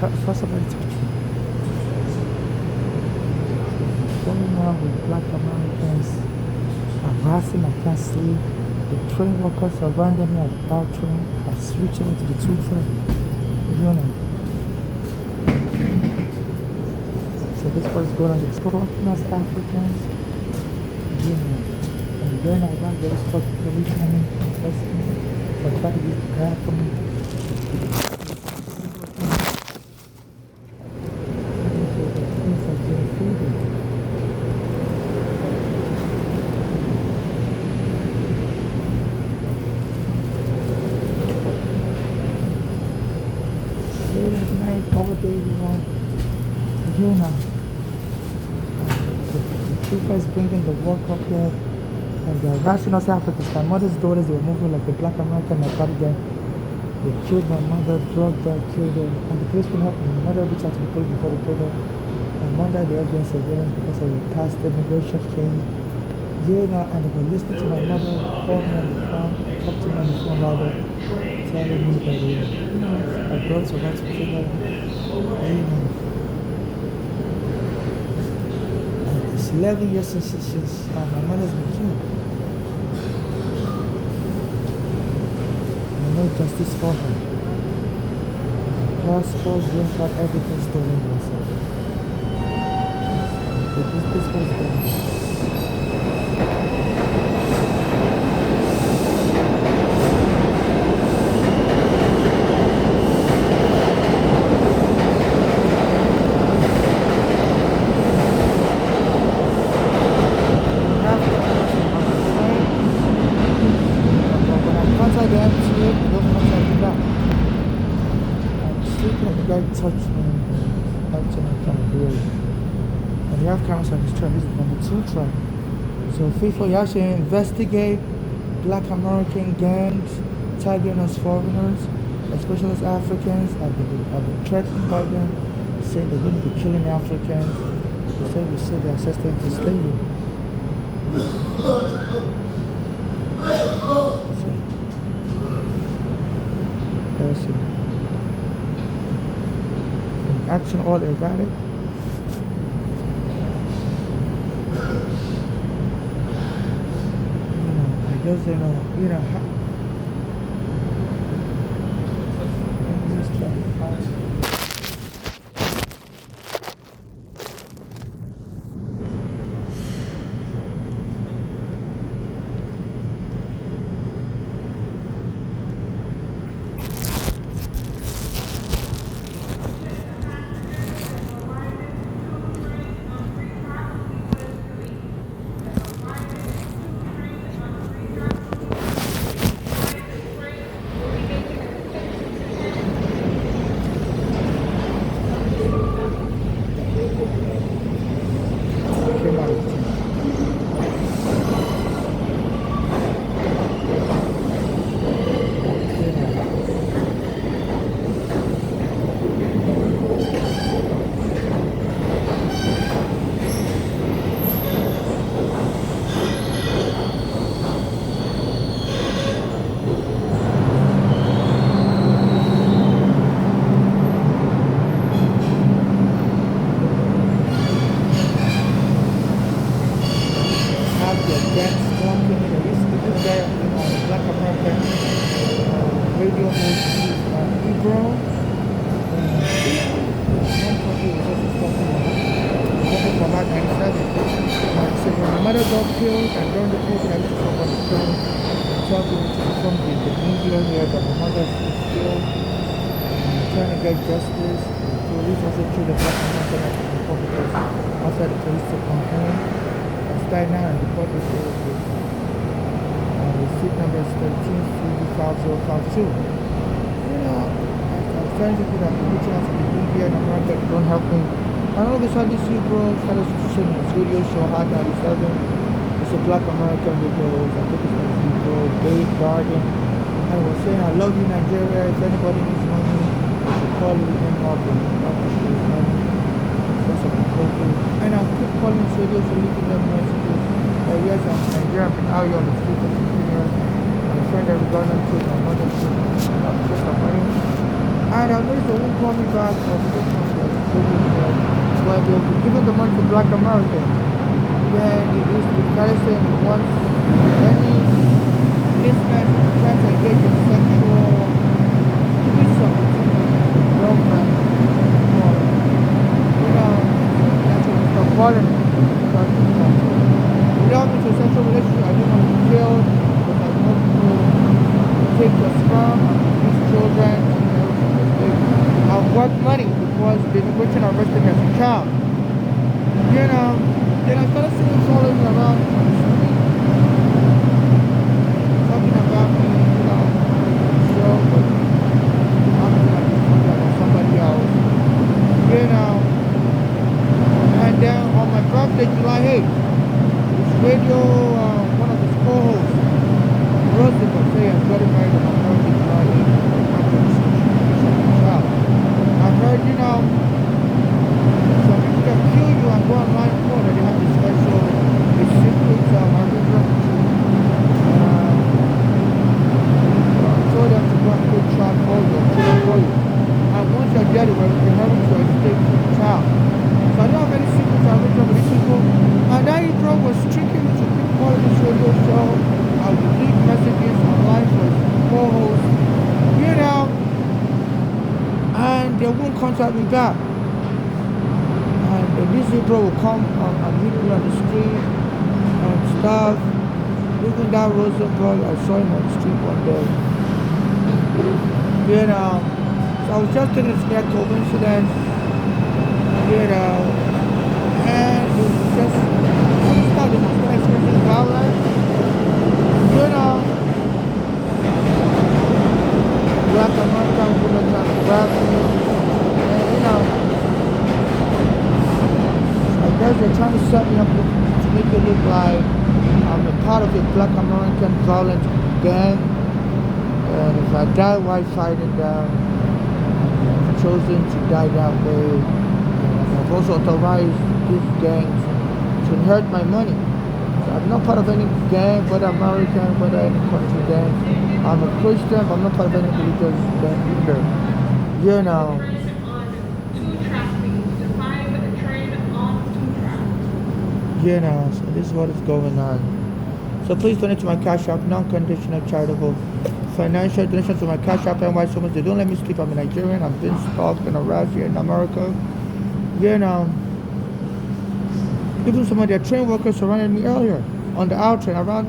first of all, going on with black Americans, harassing, I can't sleep. The train workers surrounding me at the power train. I switched into the two train. You know. So this was going on with North Africans. You know. And then I got those fucking policemen arresting me for trying to use the car for me. You know, the troopers bringing the work up here, and they're harassing us Africans. My mother's daughters, they were moving like a black American narcotic gang. They killed my mother, drugged her, killed her, and the police couldn't help me. My mother reached out to the police before they killed her. My mother, they were doing surveillance because of the past immigration change. You know, and they were listening to my mother, call me on the phone, talk to me on the phone rather, telling me that, you know, my brothers were about to kill her. You know. 11 years since my mother's been killed. And no justice for her. Passport, green card, everything stolen myself. This was done. Touch me, touching me from the grave. And you have cameras on this train. This is number 2 train. So FIFA, you have to investigate black American gangs targeting us foreigners, especially as Africans. I've been threatened by them, saying they're going to be killing Africans. They say we see the ancestors into slavery. That's it. Action order, got it? I guess video show Hot 97. It's a black American videos. I think it's going to be called Dave Garden. I was saying, I love you, Nigeria. If anybody needs money, you should call me in up and money. And I'll keep calling this radio so leaving them messages. Yes, I'm Nigeria. I've been out here on the street for 15 years. My friend that we got into my mother's just some money. And I noticed they won't call me back for Christmas when they were giving the money to Black Americans. Then it used to be kind of saying once any businessman tries to engage in sexual threesome between the girlfriend or, that's when they start calling me. Without me to a sexual relationship, I didn't want to be killed because I want to take your sperm and these children. I've worked money because the immigration arrested me as a child. Then I started seeing following me around on the street, talking about me, show, but I'm like somebody else, And then on my birthday, July 8th, this radio, one of his co-hosts, Roosevelt, say I'm getting married on my birthday, July 8th. I heard, some people can kill you and go online for that they have this special, a secret market repertoire. I told them to go and put child for you. And once you're dead, it will inherit your estate from the child. So I don't have any secrets I read from these people. And that intro was tricking me to keep calling this radio show. I would leave messages online for his co-host, and they won't contact me back. And this April will come and meet me on the street and stuff. Even that Rosenberg, I saw him on the street one day. So I was just thinking it's mere coincidence. And it was just, I just thought it was not experiencing violence. Black American women trying to grab me. And I guess they're trying to set me up to make it look like I'm a part of a Black American violent gang. And if I die while fighting them, I've chosen to die that way. And I've also authorized these gangs to inherit my money. So I'm not part of any gang, whether American, whether any country gang. I'm a Christian, but I'm not part of any religious gang either. So this is what is going on. So please donate to my Cash App, non-conditional charitable financial donation to my Cash App and why so much they don't let me sleep. I'm a Nigerian, I've been stalked and harassed here in America. Even some of their train workers surrounded me earlier on the out train around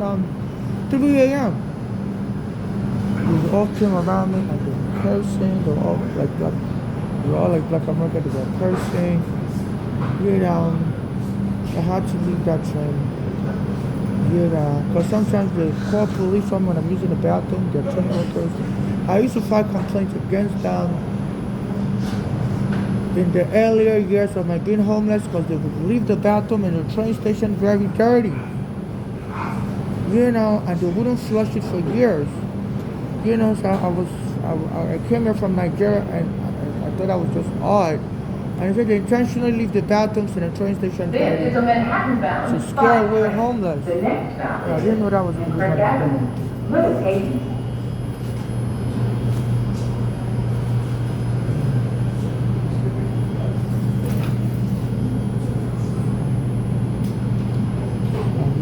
3 a.m. They all came around me and they were cursing. They were all like Black, Black America. They were cursing. I had to leave that train. Because sometimes they call police on me when I'm using the bathroom. They're train workers. I used to file complaints against them in the earlier years of my being homeless because they would leave the bathroom in the train station very dirty. And they wouldn't flush it for years. So I came here from Nigeria and I thought that was just odd. And I said they intentionally leave the bathrooms in the train station dirty to scare away homeless. I didn't know that was going to happen.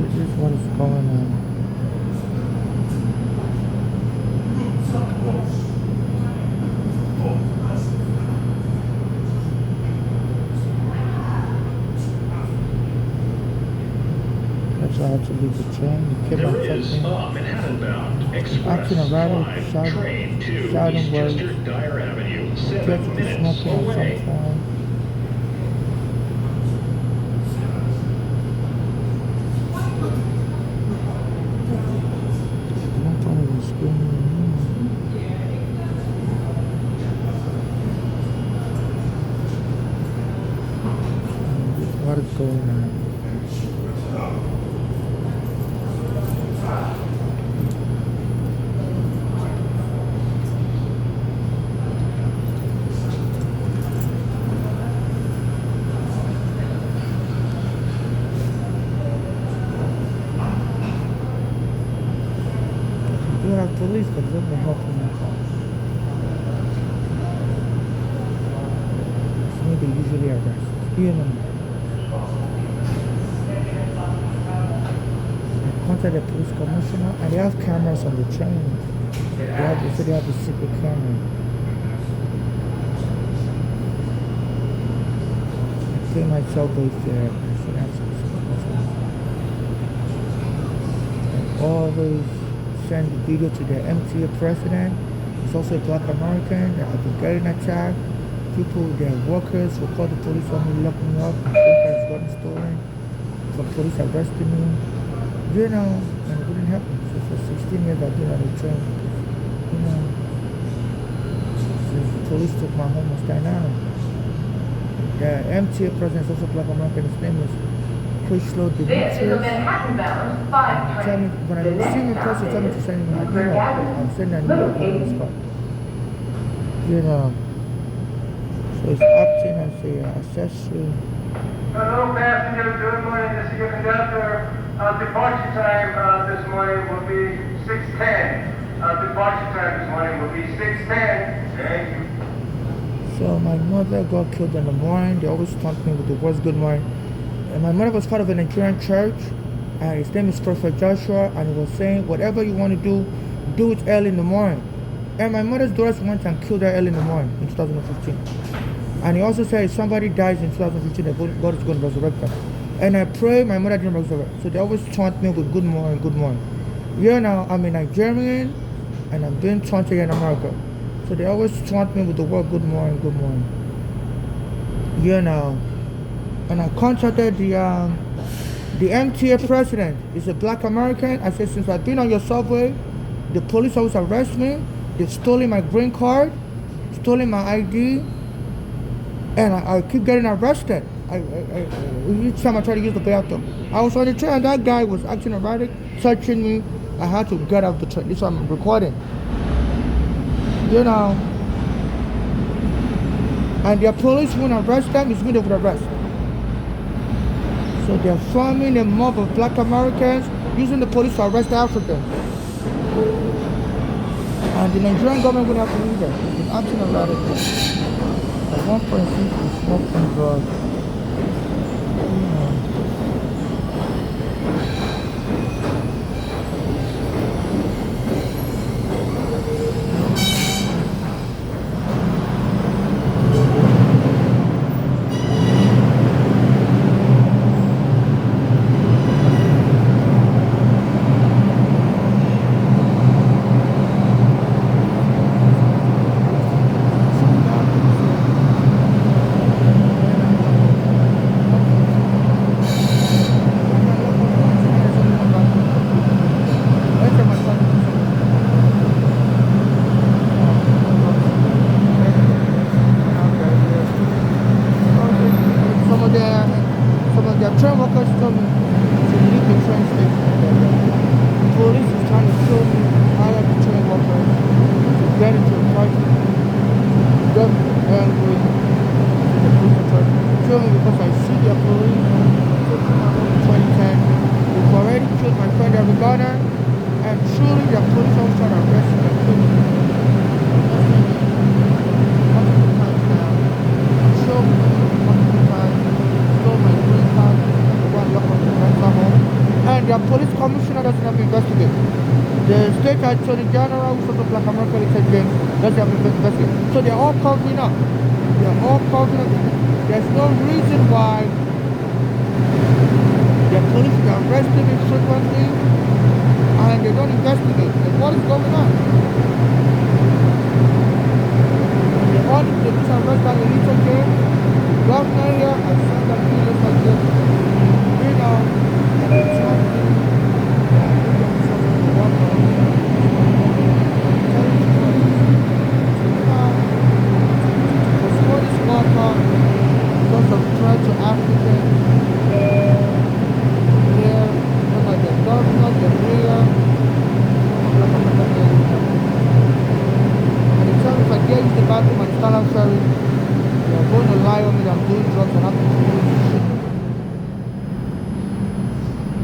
This is what is going on. I had to leave the train. He came out checking. Acting erratic, shouting words. Appeared to be smoking at some point. Not only screaming. What is going on? Police, but they're helping me. I contacted the police commissioner, and they have cameras on the train. They said they have a secret camera. I pay myself with I always send the video to the MTA president. It's also a black American that I've been getting attacked. People, their workers will call the police on me, lock me up. My phone has gotten stolen. The police arrested me. You know, and it wouldn't happen. So for 16 years I've been on the train. You know, since the police took my home on Staten Island. The MTA president is also black American. His name is Chrysler Demetrius. This is a Manhattan-bound 5 train. When I receive a person, tell me to send me an email. I'm sending an email on this spot. You know, so it's acting as a accessory. Hello, passengers. Good morning. This is your conductor. Departure time this morning will be 6:10. Departure time this morning will be 6:10. Thank you. So my mother got killed in the morning. They always taunt me with the words good morning. And my mother was part of a Nigerian church. And his name is Prophet Joshua. And he was saying, whatever you want to do it early in the morning. And my mother's daughters went and killed her early in the morning in 2015. And he also said if somebody dies in 2015, that God is going to resurrect them. And I pray my mother didn't resurrect. So they always taunt me with good morning, good morning. Here now, I'm a Nigerian and I'm being taunted here in America. So they always taunt me with the word good morning, good morning. Here now. And I contacted the MTA president. He's a black American. I said, since I've been on your subway, the police always arrest me. They've stolen my green card, stolen my ID, and I keep getting arrested. Each time I try to use the bathroom. I was on the train and that guy was acting erratic, touching me. I had to get out of the train. This is what I'm recording. You know. And the police won't arrest them, it's me they would arrest. So they're forming a mob of black Americans using the police to arrest Africans. And the Nigerian government would have to do that. They've been acting erratic. At one point, we smoking drugs. Train workers told me to leave the train station. The police is trying to show me how the train workers to get into a fight. Got angry. The police are trying to show me because I see their police. 2010. They've already killed my friend every Ghana, and truly the police are trying to arrest me and kill me. Multiple times now. Show me multiple times. Stole my green card. And the police commissioner doesn't have to investigate. The state attorney general, who's also black American, James, doesn't have to investigate. So they're all covering up. They're all covering up. There's no reason why the police are arresting me frequently and they don't investigate. Like, what is going on? The police are arresting the little kid. The governor here has sent them videos like this. You know, and it's not because of threat to Africans here, like the governor, the mayor, and it sounds like they use the bathroom at Stanley Ferry. They are going to lie on me that I'm doing drugs and having to.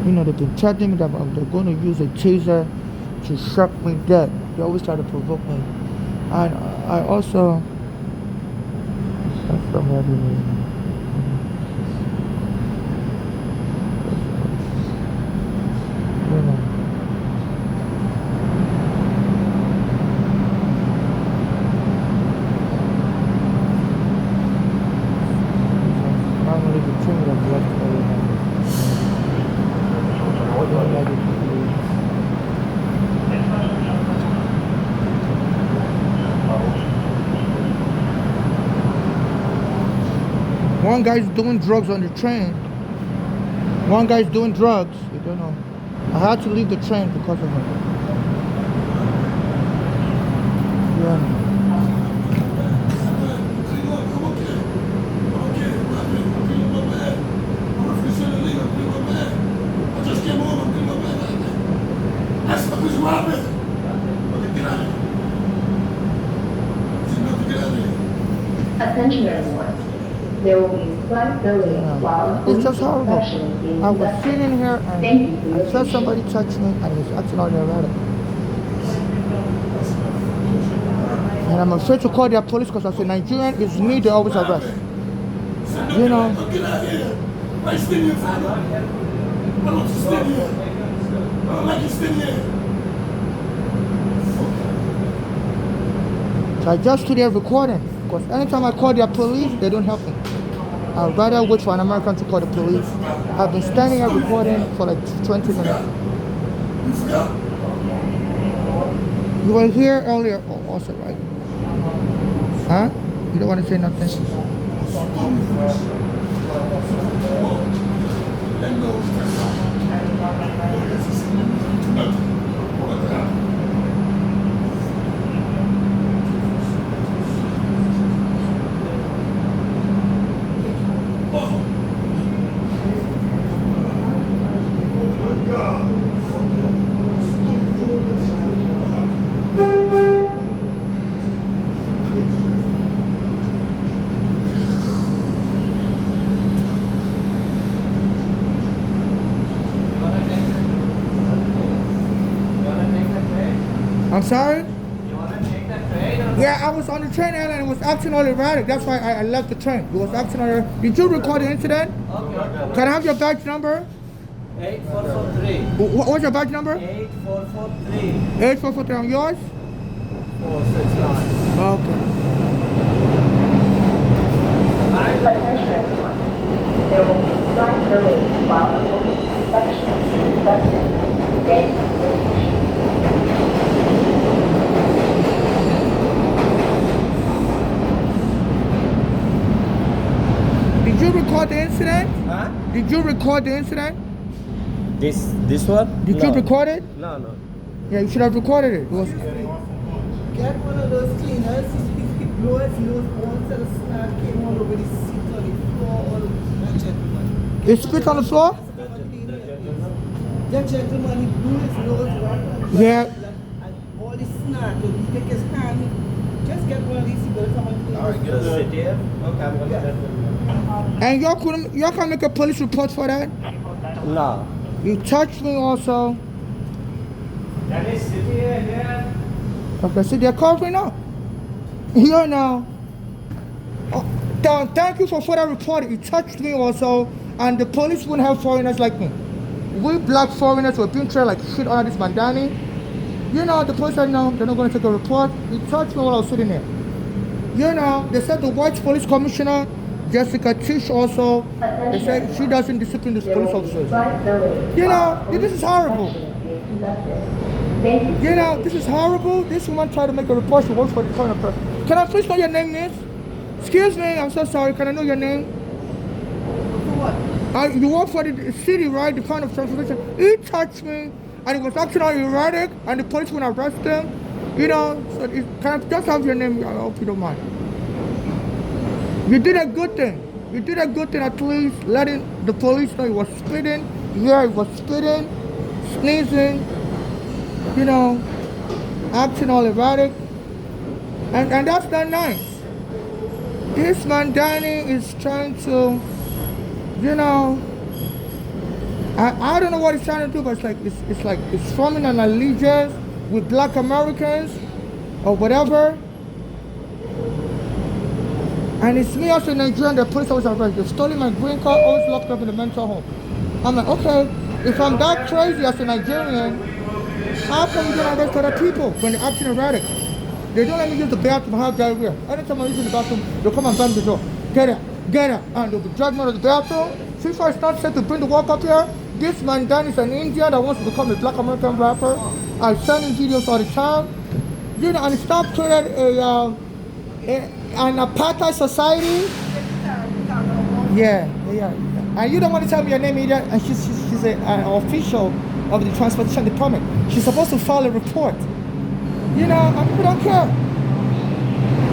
You know, they've been threatening me that they're going to use a taser to shock me dead. They always try to provoke me. And I also... That's from everywhere. One guy's doing drugs on the train. One guy's doing drugs. You don't know. I had to leave the train because of him. Yeah. Attention everyone. There will be slight delay while It's just horrible. inspection is being I was conducted. sitting here Thank you for and I your saw somebody touch me and he was acting all erratic. And I'm afraid to call their police because as a Nigerian, it's me they always arrest. You know. Get out here. Why stand here, father? Why don't you stand here? I don't like you stand here. So I just stood there recording because anytime I call their police, they don't help me. I'd rather wait for an American to call the police. I've been standing here recording for like 20 minutes. You were here earlier also, right? Huh? You don't want to say nothing? I'm sorry? Yeah, I was on the train and it was acting all erratic. That's why I left the train. It was acting all erratic. Did you record the incident? Okay. Can I have your badge number? 8443. What's your badge number? 8443. 8443 on yours? 469. Okay. Attention everyone. There will be slight delay while the inspection is being conducted. Thank you for your patience. Did you record the incident? Huh? Did you record the incident? This one? Did you record it? No, no. Yeah, you should have recorded it. It was, Get one of those cleaners, it blows his nose, all sort of snot came all over the seat, on the floor, all over that gentleman. it spit on the floor? That gentleman, he blew his nose right on the Yeah. and all the snot, so he take his hand, just get one of these, he better come and clean Alright, his get a nose. sit here. Okay, I'm gonna get And y'all can make a police report for that? No. You touched me also. Can I sit here? Okay, so they're covering up. You know. Oh, thank you for further reporting. You touched me also, and the police wouldn't have foreigners like me. We black foreigners were being treated like shit under this Mandani. You know, the police said no, they're not going to take a report. He touched me while I was sitting there. You know, they said the white police commissioner, Jessica Tisch also, they said she doesn't discipline these police officers. You know, this is horrible. You know, this is horrible. This woman tried to make a report. She works for the corner person. Can I please know your name, miss? Excuse me, I'm so sorry. Can I know your name? You work for the city, right? The kind of transportation. He touched me, and it was acting all erratic, and the police would arrest him. You know, so can I just have your name? I hope you don't mind. You did a good thing. You did a good thing at least letting the police know he was spitting. Yeah, he was spitting, sneezing, you know, acting all erratic. And that's not nice. This man Danny is trying to, you know, I don't know what he's trying to do, but it's like it's forming an allegiance with black Americans or whatever. And it's me as a Nigerian, the police always arrest. They've stolen my green card, always locked up in the mental home. I'm like, okay, if I'm that crazy as a Nigerian, how come you don't arrest other people when they're acting erratic? They don't let me use the bathroom, I have diarrhea. Anytime I use the bathroom, they'll come and bang the door. Get out, and they'll be dragging me out of the bathroom. Since I not said to bring the work up here, this man Dan is an Indian that wants to become a black American rapper. I send him videos all the time. You know, and stop creating an apartheid society. Yeah. And you don't want to tell me your name either. And she's an official of the transportation department. She's supposed to file a report. You know, and people don't care.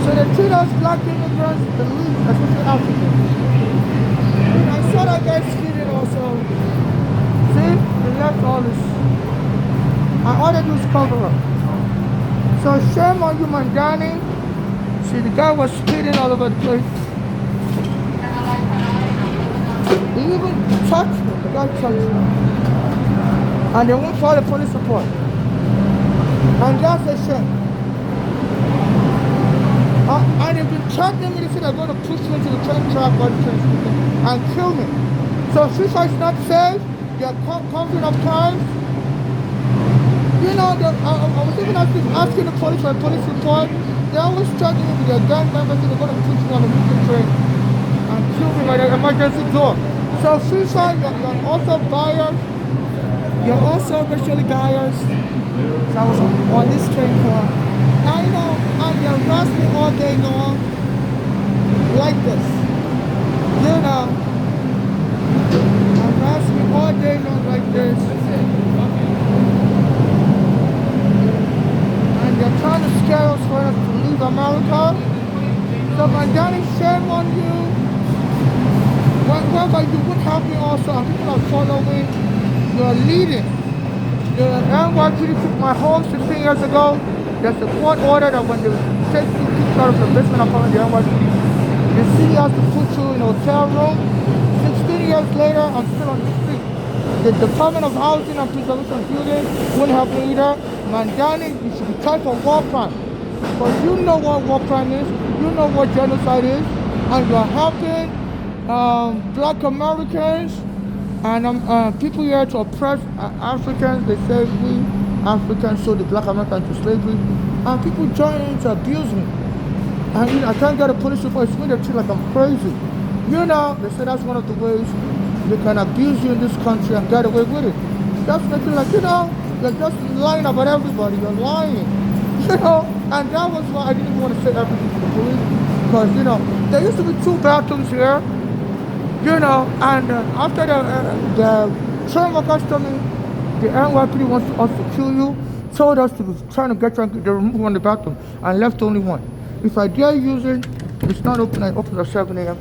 So they treat us black immigrants, the least, especially Africans. And I saw that guy speeding also. See, they left all this. And all they do is cover up. So shame on you, Mandani. See, the guy was speeding all over the place. He even touched me. The guy touched me. And they won't file a police report. And that's a shame. And they've been threatening me. They say they're going to push me into the train track or the train station and kill me. So FIFA is not safe. They're confident of crimes. You know, I was even asking the police for a police report. They always threaten me with their gang members. They're going to push me on the moving train and kill me by the emergency door. So FIFA, you're also biased. You're also racially biased. So I was on this train for, now you know, and they harass me all day long, like this. You know, harass me all day long like this. And they're trying to scare us for us to leave America. So my daddy, shame on you. Whatever you would help me also, and people are following. You're leading. The NYPD took my home 16 years ago. There's a court order that when they take you kicked out of the basement apartment, the NYPD, the city has to put you in a hotel room. 16 years later, I'm still on the street. The Department of Housing and Preservation Building wouldn't help me either. Mandani, you should be tried for war crime. Because you know what war crime is, you know what genocide is, and you're helping black Americans and people here to oppress Africans. They say we Africans sold the black Americans to slavery, and people join in to abuse me. And you know, I can't get a police report. It's me, they treat like I'm crazy. You know, they say that's one of the ways they can abuse you in this country and get away with it. Just making like, you know, you're just lying about everybody. You're lying. You know, and that was why I didn't even want to say everything to the police. Because, you know, there used to be 2 bathrooms here. You know, and after the train workers told me the NYPD wants us to kill you, told us to be trying to get you, they removed one of the bathroom and left only one. If I dare use it, it's not open, I open at 7 a.m.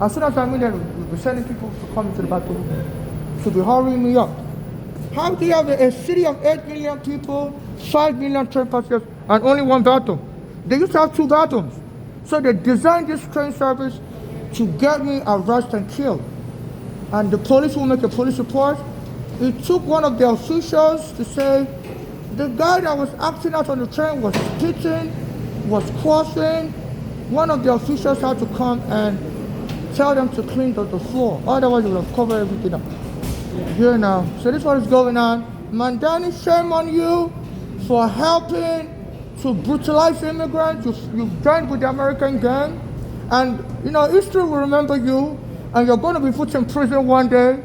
As soon as I'm in there, we'll be sending people to come into the bathroom to be hurrying me up. How do you have a city of 8 million people, 5 million train passengers, and only 1 bathroom? They used to have 2 bathrooms. So they designed this train service to get me arrested and killed. And the police will make a police report. It took one of the officials to say the guy that was acting out on the train was spitting, was coughing. One of the officials had to come and tell them to clean the floor. Otherwise, they would have covered everything up. You know, so this is what is going on. Mandani, shame on you for helping to brutalize immigrants. You've joined with the American gang. And, you know, history will remember you, and you're going to be put in prison one day.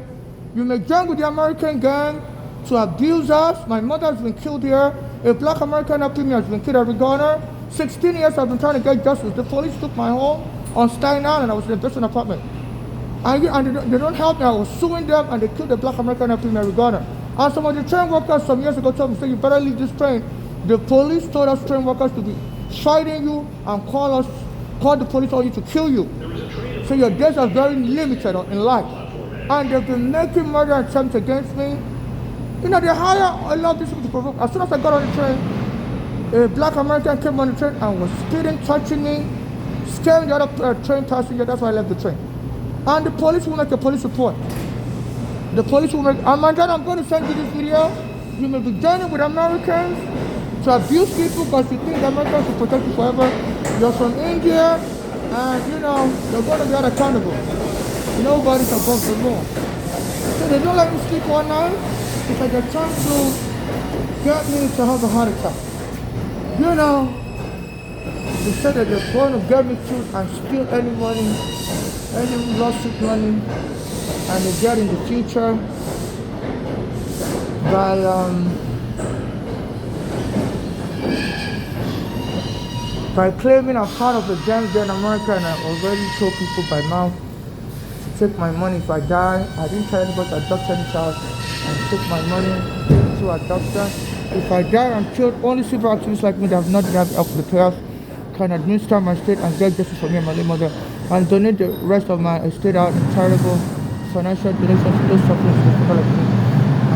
You may join with the American gang to abuse us. My mother has been killed here. A black American up to me has been killed at Regana. 16 years I've been trying to get justice. The police took my home on Staten Island. I was in a basement apartment. And they don't help me. I was suing them, and they killed the black American up to me at Regana. And some of the train workers some years ago told me, say, you better leave this train. The police told us train workers to be fighting you and call the police on you to kill you. So your days are very limited in life. And they've been making murder attempts against me. You know, they hire a lot of people to provoke. As soon as I got on the train, a black American came on the train and was spitting, touching me, scaring the other train passenger. That's why I left the train. And the police will make a police report. The police will make, and my dad, I'm going to send you this video. You may be joining with Americans to abuse people because you think Americans will protect you forever. You're from India, and you know, you're going to be held accountable. Nobody's above the law. So they don't let me sleep all night. It's like they're trying to get me to have a heart attack. You know, they said that they're going to get me killed and steal any money, any lawsuit money, and they get in the future by claiming I'm part of the gang there in America, and I already told people by mouth to take my money if I die. I didn't tell anybody to adopt any child and take my money to adoption. If I die and killed, only civil activists like me that have not got up the path can administer my estate and get justice for me and my late mother and donate the rest of my estate out in charitable financial donations to those suffering with people like me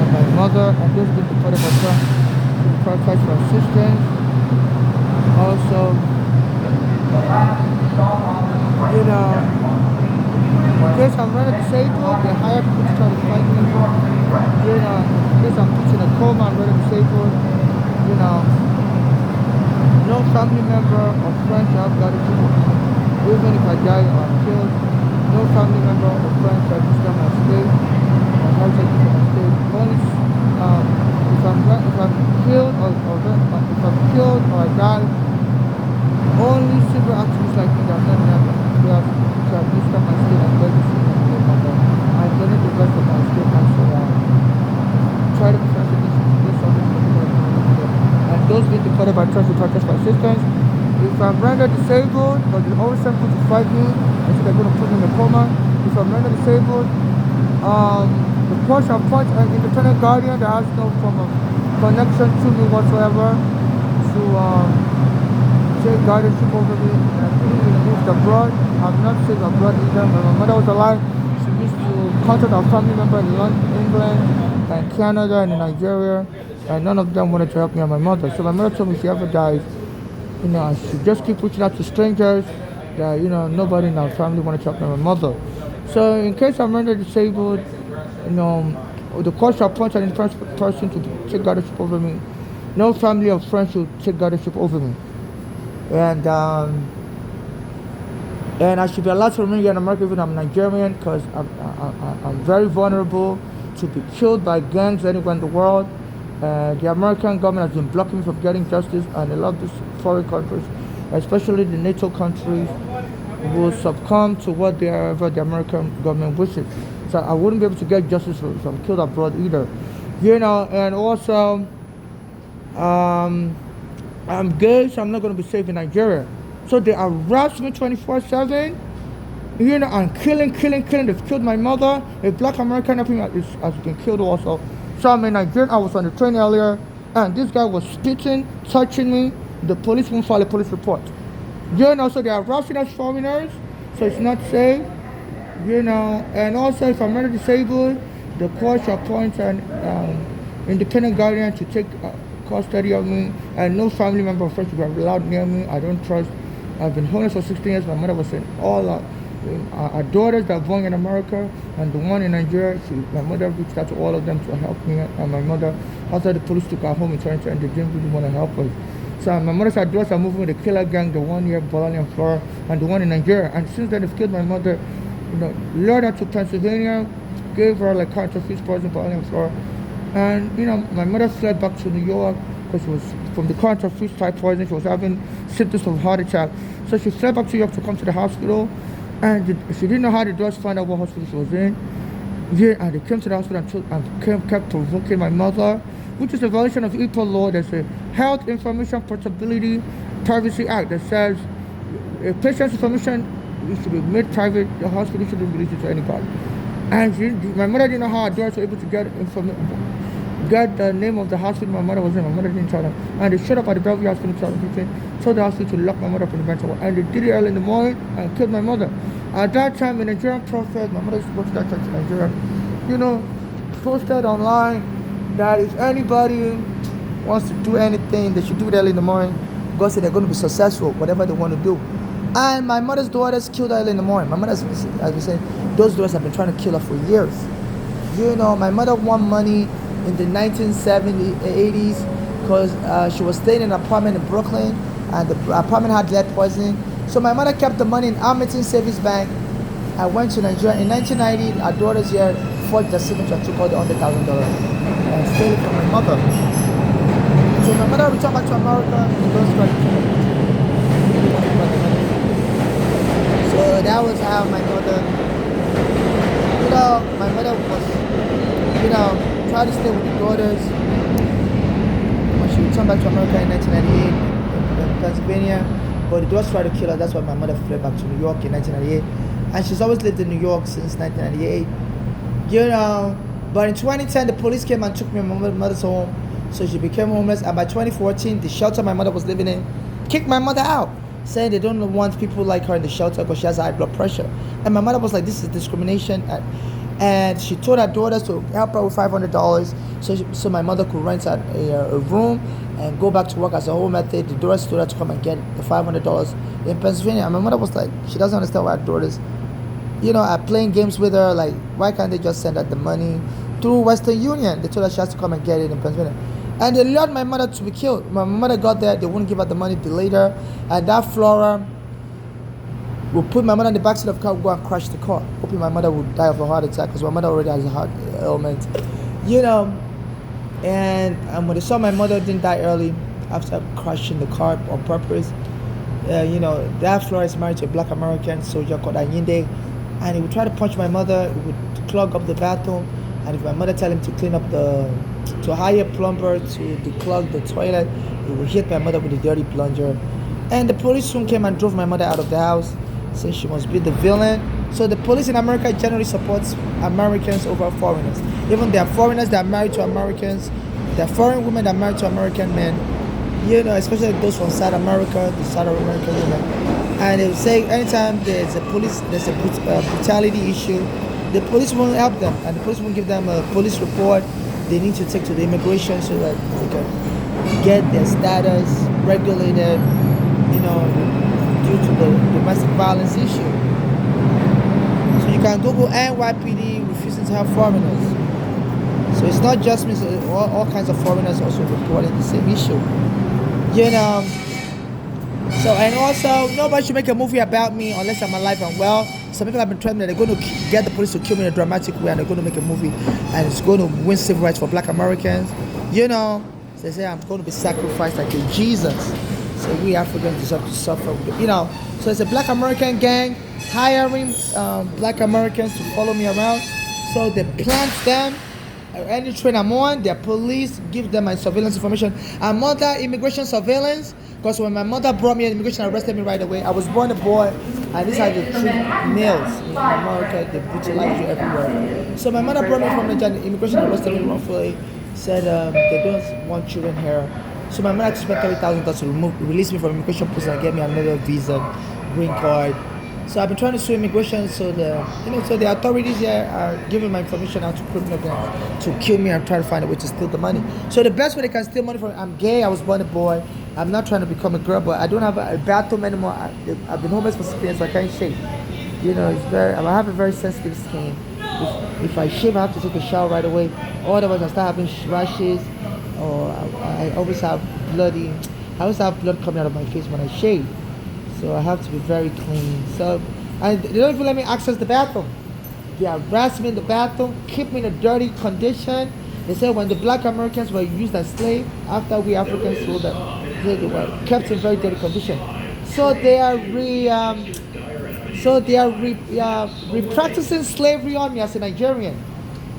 and my mother and those being deported by Trump to prioritize for assistance. Also, you know, in case I'm running disabled, they hire people to try to fight me. You know, in case I'm put in a coma, I'm running disabled. You know, no family member or friend shall have got it. Even if I die or I'm killed, no family member or friend shall disturb my estate or help take for my estate. Only if I'm killed or if I'm killed or I die, only civil activists like me that have not done that to administer my estate and legacy and my mother. I donate the rest of my estate and so try to protect the nation to this service for people like me. And those being deported by trust to protest for assistance. If I'm rendered disabled, or they always send people to fight me, I think they're going to put me in a coma. If I'm rendered disabled, the court shall appoint an independent guardian that has no form of connection to me whatsoever to take guardianship over me. And I think we moved abroad. I'm not safe abroad either. When my mother was alive, she used to contact our family member in London, England, and Canada, and in Nigeria, and none of them wanted to help me and my mother. So my mother told me if she ever dies, you know, I should just keep reaching out to strangers that, you know, nobody in our family wanted to help me and my mother. So in case I'm rendered disabled, you know, the court shall appoint an independent person to take guardianship over me. No family or friends should take guardianship over me. And I should be allowed to remain here in America even though I'm Nigerian, because I'm very vulnerable to be killed by gangs anywhere in the world. The American government has been blocking me from getting justice, and a lot of these foreign countries, especially the NATO countries, will succumb to whatever the American government wishes. So I wouldn't be able to get justice if I'm killed abroad either. You know, and also, I'm gay, so I'm not going to be safe in Nigeria. So they harass me 24/7. You know, I'm killing. They've killed my mother. A black American has been killed also. So I'm in Nigeria. I was on the train earlier, and this guy was spitting, touching me. The police won't file a police report. You know, so they are harassing us foreigners, so it's not safe. You know, and also if I'm not disabled, the court shall appoint an independent guardian to take custody of me, and no family member or friend should be allowed near me. I don't trust. I've been homeless for 16 years. My mother was in all our daughters that are born in America and the one in Nigeria. My mother reached out to all of them to help me and my mother. After the police took her home in 2020, they didn't really want to help us. So my mother's daughters are moving with the killer gang, the one here, Bolani and Flora, and the one in Nigeria. And since then, they've killed my mother. You know, lured her to Pennsylvania, gave her like counterfeit poison, Bolani and Flora. And you know, my mother fled back to New York because she was from the counterfeit type poison. She was having symptoms of heart attack. So she fled back to New York to come to the hospital. And she didn't know how the doctors find out what hospital she was in. Yeah, and they came to the hospital and kept provoking my mother, which is a violation of EPA law. There's a Health Information Portability Privacy Act that says a patient's information should be made private. The hospital shouldn't release it to anybody. And my mother didn't know how her daughters were able to get the name of the hospital my mother was in. My mother didn't tell them. And they showed up at the Bellevue Hospital in 2015, told the hospital to lock my mother up in the mental ward. And they did it early in the morning and killed my mother. At that time, a Nigerian prophet, my mother used to go to that church in Nigeria, you know, posted online that if anybody wants to do anything, they should do it early in the morning. God said they're going to be successful, whatever they want to do. And my mother's daughters killed her early in the morning. My mother has been saying, those daughters have been trying to kill her for years. You know, my mother won money in the 1970s, 80s, because she was staying in an apartment in Brooklyn, and the apartment had lead poisoning. So my mother kept the money in Arlington Savings Bank. I went to Nigeria. In 1990, our daughters here forged the signature and took all the $100,000 and stole it from my mother. So my mother returned back to America and those So that was how my mother, you know, my mother was, you know, trying to stay with the daughters. When she returned back to America in 1998 in Pennsylvania, but the daughters tried to kill her. That's why my mother fled back to New York in 1998. and she's always lived in New York since 1998. You know, but in 2010, the police came and took me from my mother's home, so she became homeless. And by 2014, the shelter my mother was living in kicked my mother out, saying they don't want people like her in the shelter because she has high blood pressure. And my mother was like, this is discrimination. And she told her daughters to help her with $500 so my mother could rent a room and go back to work as a home method. The daughters told her to come and get the $500 in Pennsylvania. And my mother was like, she doesn't understand why her daughters, you know, are playing games with her. Like, why can't they just send her the money through Western Union? They told her she has to come and get it in Pennsylvania. And they lured my mother to be killed. My mother got there, they wouldn't give her the money, delayed her. And that Flora would put my mother in the backseat of the car, go and crash the car, hoping my mother would die of a heart attack because my mother already has a heart ailment. You know, and when they saw my mother didn't die early after crashing the car on purpose, you know, that Flora is married to a black American soldier called Anyinde, and he would try to punch my mother, he would clog up the bathroom, and if my mother tell him to clean up to hire a plumber to declog the toilet, he would hit my mother with a dirty plunger. And the police soon came and drove my mother out of the house, since she must be the villain. So the police in America generally supports Americans over foreigners. Even there are foreigners that are married to Americans, there are foreign women that are married to American men, you know, especially those from South America, the South American women. And they say anytime there's a brutality issue, the police won't help them, and the police won't give them a police report. They need to take to the immigration so that they can get their status regulated, you know, due to the domestic violence issue. So you can Google NYPD refusing to have foreigners. So it's not just me, all kinds of foreigners also reporting the same issue. You know, so, and also, nobody should make a movie about me unless I'm alive and well. Some people have been threatening that they're going to get the police to kill me in a dramatic way, and they're going to make a movie and it's going to win civil rights for black Americans. You know, so they say I'm going to be sacrificed like a Jesus. So we Africans deserve to suffer. You know, so it's a black American gang hiring black Americans to follow me around. So they plant them. Any train I'm on, their police give them my surveillance information. I'm under immigration surveillance because when my mother brought me in, immigration arrested me right away. I was born a boy, and this is how they treat males in America. They brutalize you everywhere. So my mother brought me from Nigeria. Immigration arrested me wrongfully. Said they don't want children here. So my mother had to spend $30,000 to release me from immigration prison and get me another visa, green card. So I've been trying to sue immigration, so the authorities here are giving my information out to criminal gangs to kill me and try to find a way to steal the money. So the best way they can steal money from me, I'm gay, I was born a boy, I'm not trying to become a girl, but I don't have a bathroom anymore. I've been homeless for 6 years, so I can't shave. You know, I have a very sensitive skin. If I shave, I have to take a shower right away. Otherwise, I start having rashes, or I always have blood coming out of my face when I shave. So I have to be very clean. So, and they don't even let me access the bathroom. They harass me in the bathroom, keep me in a dirty condition. They say when the black Americans were used as slaves, after we Africans sold them, they were kept in very dirty condition. So they are re-practicing slavery on me as a Nigerian.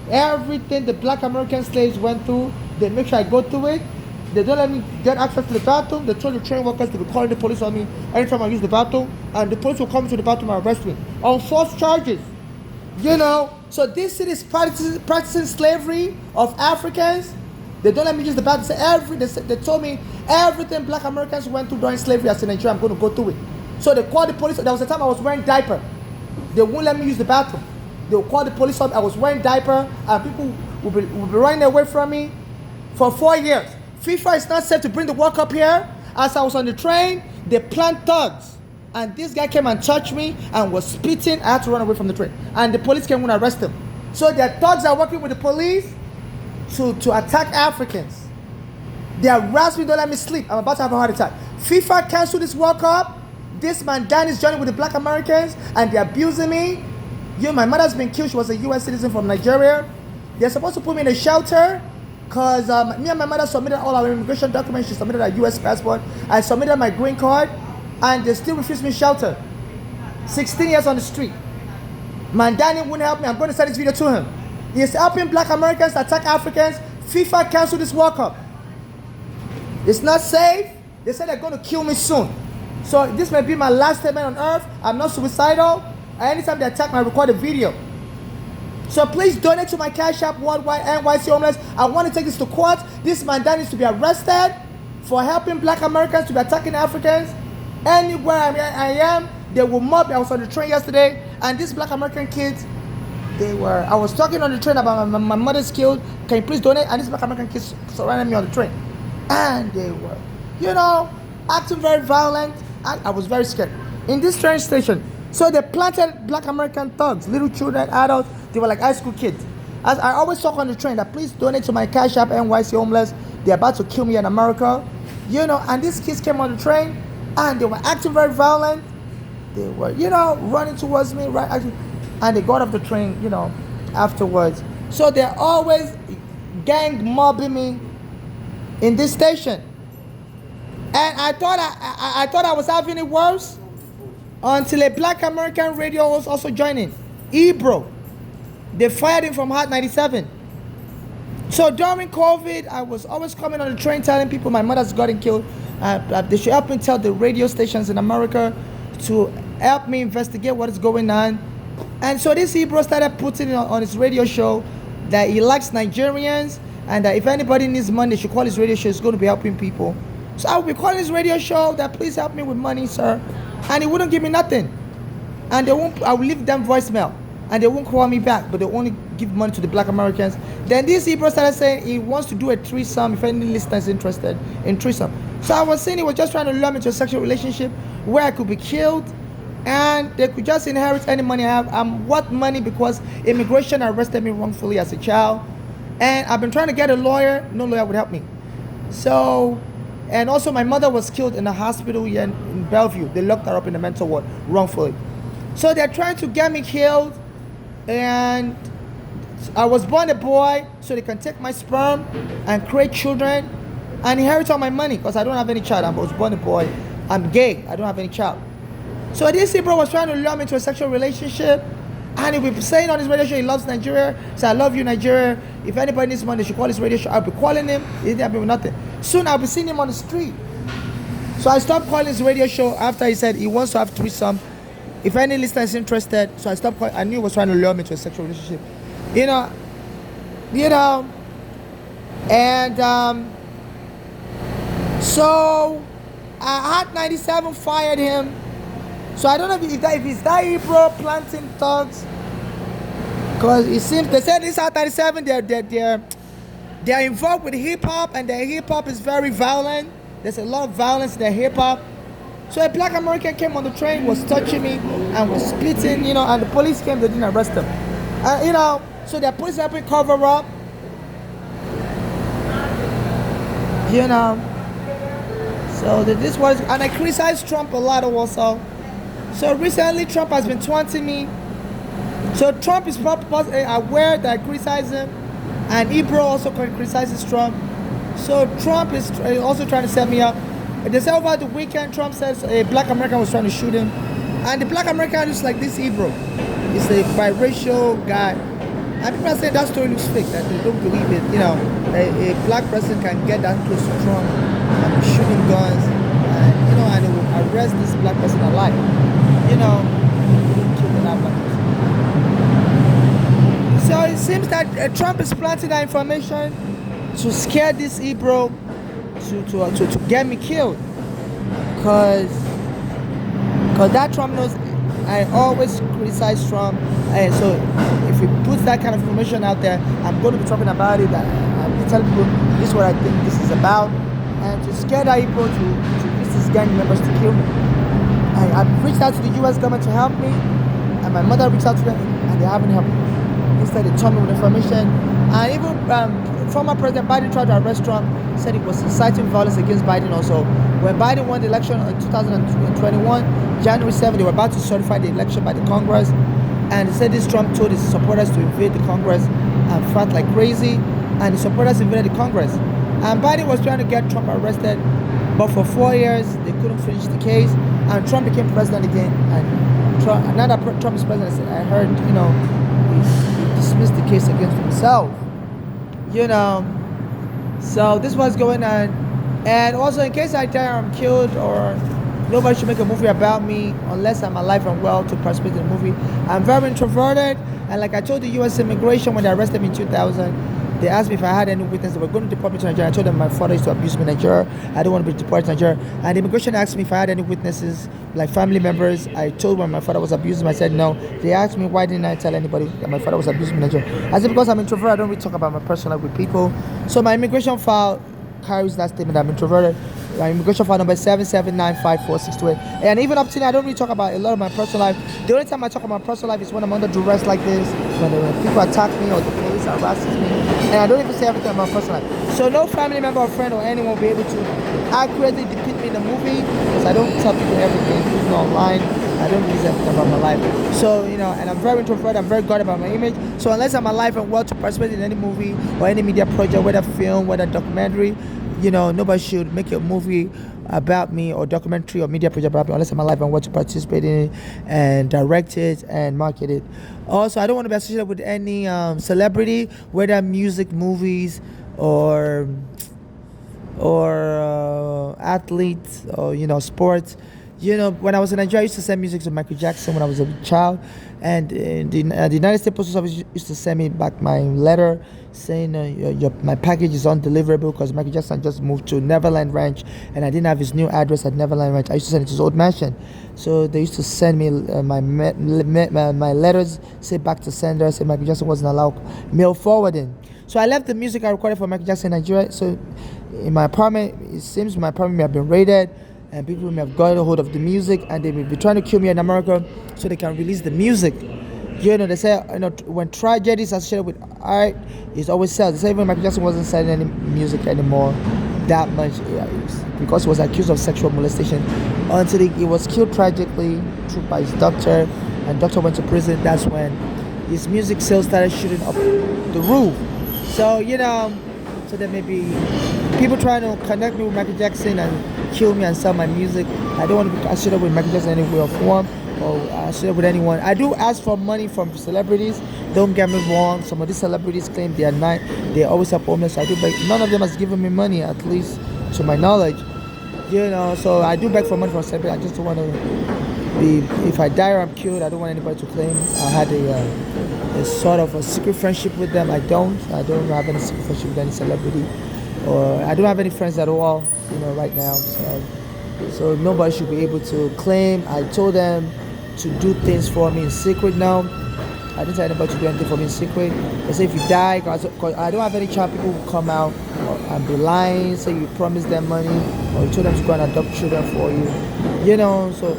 Everything the black American slaves went through, they make sure I go through it. They don't let me get access to the bathroom. They told the train workers to be calling the police on me anytime I use the bathroom, and the police will come to the bathroom and arrest me on false charges. You know, so this city is practicing slavery of Africans. They don't let me use the bathroom. They told me everything black Americans went through during slavery as a Nigerian, I'm going to go through it. So they called the police. There was a time I was wearing diaper. They wouldn't let me use the bathroom. They would call the police up. I was wearing diaper, and people would be running away from me for 4 years. FIFA is not safe to bring the World Cup here. As I was on the train, they plant thugs. And this guy came and touched me and was spitting. I had to run away from the train. And the police came and arrest him. So their thugs are working with the police to attack Africans. They harass me, don't let me sleep. I'm about to have a heart attack. FIFA canceled this World Cup. This man Dan is joining with the black Americans, and they're abusing me. My mother's been killed. She was a U.S. citizen from Nigeria. They're supposed to put me in a shelter. Because me and my mother submitted all our immigration documents. She submitted a U.S. passport. I submitted my green card. And they still refused me shelter. 16 years on the street. Mandani wouldn't help me. I'm going to send this video to him. He is helping black Americans attack Africans. FIFA canceled this World Cup. It's not safe. They said they're going to kill me soon. So this may be my last statement on earth. I'm not suicidal. Anytime they attack me, I record a video. So please donate to my Cash App, Worldwide NYC Homeless. I want to take this to court. This man that needs to be arrested for helping black Americans to be attacking Africans. Anywhere I am, they will mob me. I was on the train yesterday, and these black American kids, I was talking on the train about my mother's killed. Can you please donate? And these black American kids surrounded me on the train. And they were, acting very violent. And I was very scared. In this train station, so they planted black American thugs, little children, adults. They were like high school kids. As I always talk on the train that please donate to my Cash App, NYC Homeless. They're about to kill me in America. And these kids came on the train and they were acting very violent. They were, running towards me, right? And they got off the train, afterwards. So they're always gang mobbing me in this station. And I thought I was having it worse until a black American radio was also joining. Ebro. They fired him from Hot 97. So during COVID, I was always coming on the train telling people my mother's gotten killed. They should help me tell the radio stations in America to help me investigate what is going on. And so this Ebro started putting it on his radio show that he likes Nigerians and that if anybody needs money, they should call his radio show. It's going to be helping people. So I would be calling his radio show that please help me with money, sir. And he wouldn't give me nothing. And I would leave them voicemail. And they won't call me back, but they only give money to the black Americans. Then this Ebro started saying he wants to do a threesome if any listener is interested in threesome. So I was saying he was just trying to lure me into a sexual relationship where I could be killed and they could just inherit any money I have. I'm worth money because immigration arrested me wrongfully as a child. And I've been trying to get a lawyer. No lawyer would help me. So, and also my mother was killed in a hospital here in Bellevue. They locked her up in the mental ward wrongfully. So they're trying to get me killed. And I was born a boy, so they can take my sperm and create children and inherit all my money because I don't have any child. I was born a boy. I'm gay. I don't have any child. So this Ebro was trying to lure me into a sexual relationship, and he'll be saying on his radio show he loves Nigeria. So I love you, Nigeria. If anybody needs money, they should call his radio show. I'll be calling him. He didn't help me with nothing. Soon I'll be seeing him on the street. So I stopped calling his radio show after he said he wants to have threesome. If any listener is interested, so I stopped calling. I knew he was trying to lure me to a sexual relationship. And so Hot 97 fired him. So I don't know if it's that Ebro planting thugs. Because it seems, they said this Hot 97, they're involved with hip hop and their hip hop is very violent. There's a lot of violence in their hip hop. So a black American came on the train, was touching me and was spitting, and the police came, they didn't arrest him. So the police helped me cover up. So this was, and I criticized Trump a lot also. So recently Trump has been taunting me. So Trump is aware that I criticize him, and Ebro also criticizes Trump. So Trump is also trying to set me up. They said over the weekend, Trump says a black American was trying to shoot him. And the black American is like this Ebro. He's a biracial guy. And people are saying that story looks fake, that they don't believe it. A black person can get that close to Trump and be shooting guns. And they will arrest this black person alive. Kill that black person. So it seems that Trump is planting that information to scare this Ebro to get me killed, cause that Trump knows I always criticize Trump, and so if he puts that kind of information out there, I'm going to be talking about it. I'm telling people this is what I think this is about, and to scare that people to use these gang members to kill me. I've reached out to the U.S. government to help me, and my mother reached out to them, and they haven't helped me. Instead, they told me with information, and even former President Biden tried to arrest Trump, said it was inciting violence against Biden also. When Biden won the election in 2021, January 7th, they were about to certify the election by the Congress, and they said this Trump told his supporters to invade the Congress and fight like crazy, and the supporters invaded the Congress. And Biden was trying to get Trump arrested, but for 4 years, they couldn't finish the case, and Trump became president again, and now that Trump is president, I heard, he dismissed the case against himself. So this was going on. And also in case I die or I'm killed or nobody should make a movie about me unless I'm alive and well to participate in the movie. I'm very introverted, and like I told the U.S. Immigration when they arrested me in 2000, they asked me if I had any witness. They were going to deport me to Nigeria. I told them my father used to abuse me in Nigeria. I don't want to be deported to Nigeria. And the immigration asked me if I had any witnesses, like family members. I told them my father was abusing me. I said no. They asked me why didn't I tell anybody that my father was abusing me in Nigeria. I said because I'm introverted, I don't really talk about my personal life with people. So my immigration file carries that statement. I'm introverted. My immigration file number is 7795468. And even up to now, I don't really talk about a lot of my personal life. The only time I talk about my personal life is when I'm under duress like this, when people attack me or the police harasses me. And I don't even say everything about my personal life. So no family member or friend or anyone will be able to accurately depict me in the movie because I don't tell people everything. Even online, I don't release everything about my life. So, and I'm very introverted. I'm very guarded about my image. So unless I'm alive and well to participate in any movie or any media project, whether film, whether documentary, nobody should make a movie about me or documentary or media project about me unless I'm alive and want to participate in it and direct it and market it. Also, I don't want to be associated with any celebrity, whether music, movies, or athletes or sports. When I was in Nigeria, I used to send music to Michael Jackson when I was a child, and the United States Postal Service used to send me back my letter saying my package is undeliverable because Michael Jackson just moved to Neverland Ranch and I didn't have his new address at Neverland Ranch. I used to send it to his old mansion, so they used to send me my letters, say back to sender, say Michael Jackson wasn't allowed mail forwarding. So I left the music I recorded for Michael Jackson in Nigeria. So in my apartment, it seems my apartment may have been raided and people may have gotten a hold of the music and they may be trying to kill me in America so they can release the music. They say, when tragedy is associated with art, it's always sells. They say even Michael Jackson wasn't selling any music anymore that much because he was accused of sexual molestation until he was killed tragically by his doctor, and doctor went to prison. That's when his music sales started shooting up the roof. So, so there may be people trying to connect me with Michael Jackson and kill me and sell my music. I don't want to be associated with Michael Jackson in any way or form, or associated with anyone. I do ask for money from celebrities. Don't get me wrong. Some of these celebrities claim they are not. They always have homeless. I do beg. None of them has given me money, at least to my knowledge. So I do beg for money from celebrities. I just don't want to be. If I die or I'm killed, I don't want anybody to claim I had a sort of a secret friendship with them. I don't have any secret friendship with any celebrity, or I don't have any friends at all. Right now. So nobody should be able to claim I told them to do things for me in secret. Now I didn't tell anybody to do anything for me in secret. They say if you die, cause I don't have any child people who come out and be lying, say you promised them money or you told them to go and adopt children for you. So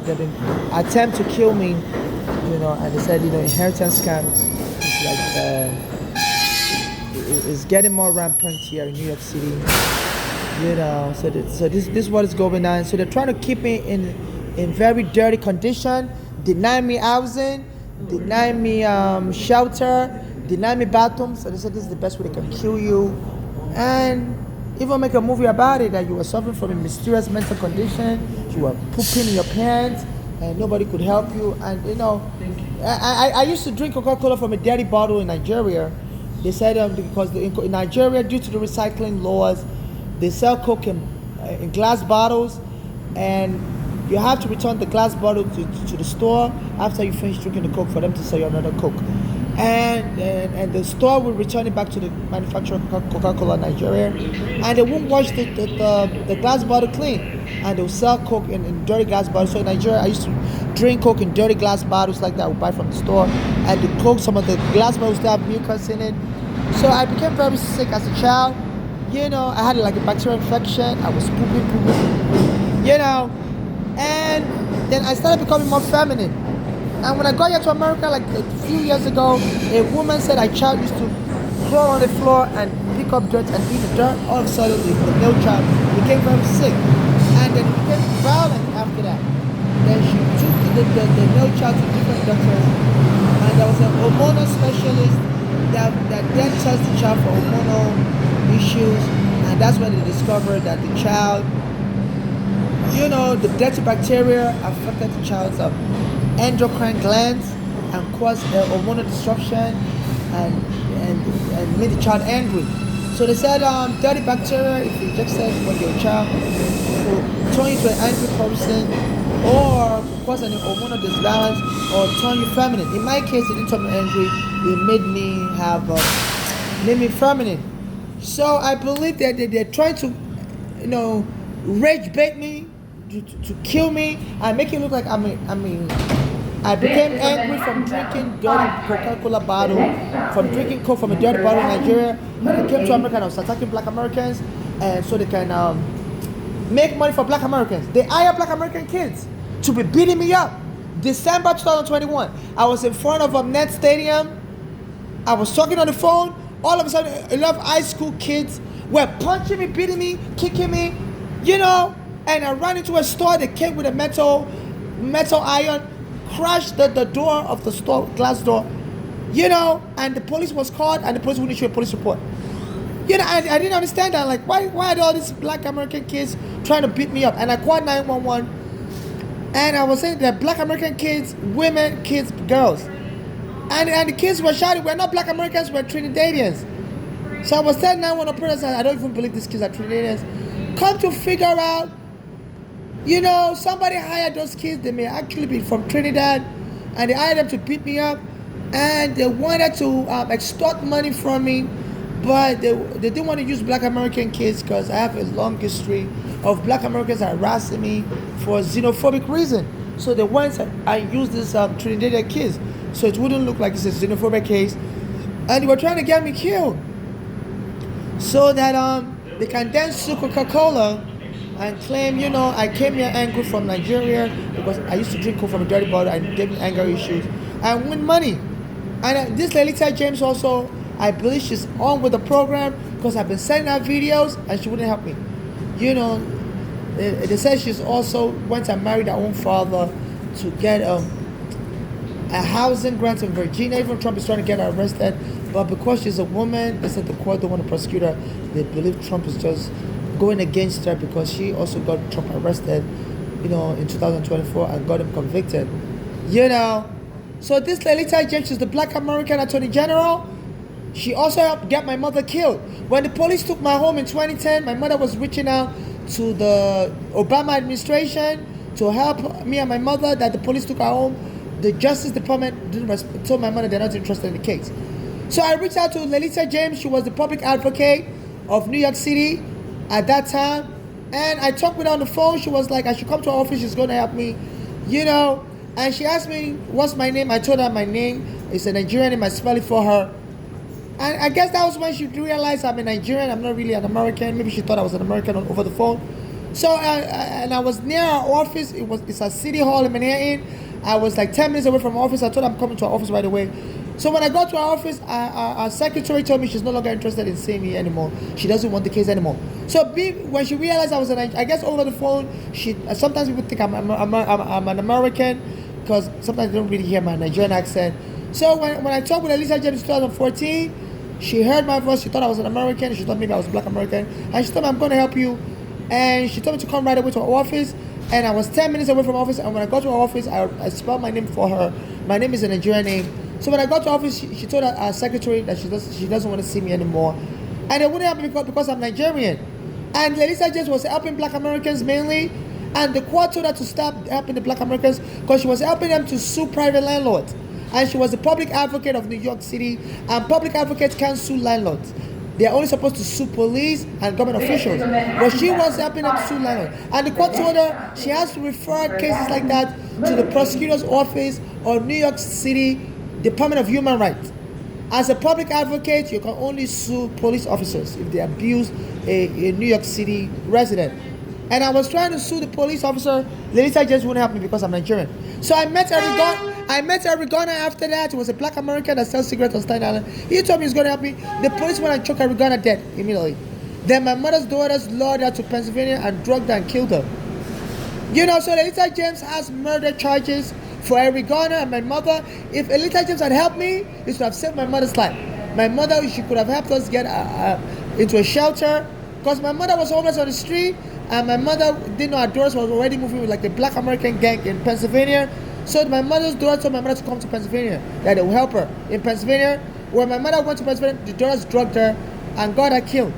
they've been attempt to kill me. And they said inheritance scam is getting more rampant here in New York City. So this is what is going on. So they're trying to keep me in very dirty condition, deny me housing, deny me shelter, deny me bathrooms. So they said this is the best way they can kill you, and even make a movie about it, that you were suffering from a mysterious mental condition, you were pooping in your pants, and nobody could help you. And I used to drink Coca-Cola from a dirty bottle in Nigeria. They said because in Nigeria, due to the recycling laws, they sell Coke in glass bottles, and you have to return the glass bottle to the store after you finish drinking the Coke for them to sell you another Coke. And the store will return it back to the manufacturer of Coca-Cola Nigeria, and they won't wash the glass bottle clean, and they'll sell Coke in dirty glass bottles. So in Nigeria, I used to drink Coke in dirty glass bottles like that I would buy from the store, and the Coke, some of the glass bottles still have mucus in it. So I became very sick as a child. I had like a bacterial infection. I was pooping, and then I started becoming more feminine. And when I got here to America, like a few years ago, a woman said a child used to crawl on the floor and pick up dirt and eat the dirt. All of a sudden, the male child became very sick, and then became violent after that. Then she took the male child to different doctors, and there was a hormonal specialist that then tested the child for hormonal issues, and that's when they discovered that the child, the dirty bacteria affected the child's endocrine glands and caused hormonal disruption and made the child angry. So they said dirty bacteria, if you injected when you're a child, will turn you to an angry person, or cause an hormonal disbalance, or turn you feminine. In my case, it didn't turn me angry. It made me feminine. So I believe that they're trying to, rage bait me, to kill me, and make it look like I became angry from drinking dirty Coca-Cola bottle, from drinking Coke from a dirty bottle in Nigeria. And I came to America and I was attacking black Americans, and so they can make money for black Americans. They hire black American kids to be beating me up. December 2021, I was in front of a Net Stadium. I was talking on the phone. All of a sudden, a lot of high school kids were punching me, beating me, kicking me, and I ran into a store. They came with a metal iron, crashed the door of the store, glass door, and the police was called, and the police wouldn't issue a police report. I didn't understand that. Like, why are all these black American kids trying to beat me up? And I called 911, and I was saying that black American kids, women, kids, girls, and the kids were shouting, "We're not black Americans, we're Trinidadians." So I was telling 911 operators, I don't even believe these kids are Trinidadians. Come to figure out, somebody hired those kids. They may actually be from Trinidad, and they hired them to beat me up, and they wanted to extort money from me, but they didn't want to use black American kids because I have a long history of black Americans harassing me for a xenophobic reason. So they went and used this Trinidadian kids, so it wouldn't look like it's a xenophobic case, and they were trying to get me killed, so that they can then sue Coca-Cola and claim, I came here angry from Nigeria because I used to drink Coke from a dirty bottle and gave me anger issues and win money. And this Lelita James also, I believe she's on with the program because I've been sending her videos and she wouldn't help me. They said she's also went and married her own father to get a housing grant in Virginia. Even Trump is trying to get her arrested, but because she's a woman, they said the court don't want to prosecute her. They believe Trump is just going against her because she also got Trump arrested, in 2024 and got him convicted. So this Lelita James is the black American attorney general. She also helped get my mother killed. When the police took my home in 2010, my mother was reaching out to the Obama administration to help me and my mother that the police took her home. The Justice Department told my mother they're not interested in the case. So I reached out to Lelita James. She was the public advocate of New York City at that time, and I talked with her on the phone. She was like, I should come to her office, she's going to help me, and she asked me, what's my name? I told her my name is a Nigerian name, I spell it for her, and I guess that was when she realized I'm a Nigerian, I'm not really an American. Maybe she thought I was an American over the phone. So, and I was near her office. It's a city hall in Manhattan. I was like 10 minutes away from her office. I told her I'm coming to her office right away. So when I got to her office, our secretary told me she's no longer interested in seeing me anymore. She doesn't want the case anymore. So when she realized I was I guess over the phone, sometimes people think I'm an American because sometimes they don't really hear my Nigerian accent. So when I talked with Lelita James in 2014, she heard my voice. She thought I was an American. She thought maybe I was a black American, and she told me I'm going to help you. And she told me to come right away to her office. And I was 10 minutes away from her office. And when I got to her office, I spelled my name for her. My name is a Nigerian name. So when I got to office, she told our secretary that she doesn't want to see me anymore, and it wouldn't help me because I'm Nigerian. And Lelita James was helping black Americans mainly, and the court told her to stop helping the black Americans because she was helping them to sue private landlords. And she was the public advocate of New York City, and public advocates can't sue landlords. They are only supposed to sue police and government officials, but she was helping them sue landlords. And the court told her she has to refer cases like that to the prosecutor's office or New York City Department of Human Rights. As a public advocate, you can only sue police officers if they abuse a New York City resident. And I was trying to sue the police officer. Lelita just wouldn't help me because I'm Nigerian. So I met Arigona after that. He was a black American that sells cigarettes on Staten Island. He told me he was going to help me. The police went and choked Arigona dead immediately. Then my mother's daughters lured her to Pennsylvania and drugged her and killed her. So Lelita James has murder charges for Arigona and my mother. If Lelita James had helped me, it would have saved my mother's life. My mother, she could have helped us get into a shelter because my mother was homeless on the street, and my mother didn't know her daughters was already moving with like the black American gang in Pennsylvania. So my mother's daughter told my mother to come to Pennsylvania, that they will help her. In Pennsylvania, when my mother went to Pennsylvania, the daughters drugged her and got her killed.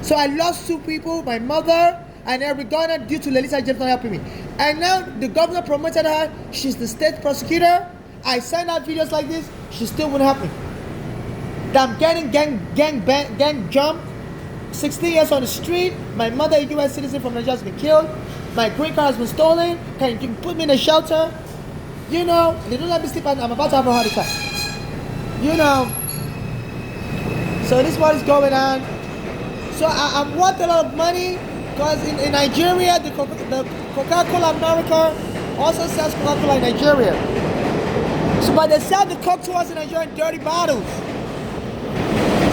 So I lost two people, my mother and then resigned her due to Lelisa James not helping me. And now the governor promoted her. She's the state prosecutor. I send out videos like this. She still wouldn't help me. That I'm getting gang jumped. 16 years on the street. My mother, a U.S. citizen from Nigeria, has been killed. My green card has been stolen. Can you put me in a shelter? You know, they don't let me sleep. I'm about to have a heart attack. You know. So this is what is going on. So I'm worth a lot of money because in Nigeria, the Coca-Cola America also sells Coca-Cola in Nigeria. So but they sell the Coke to us in Nigeria in dirty bottles.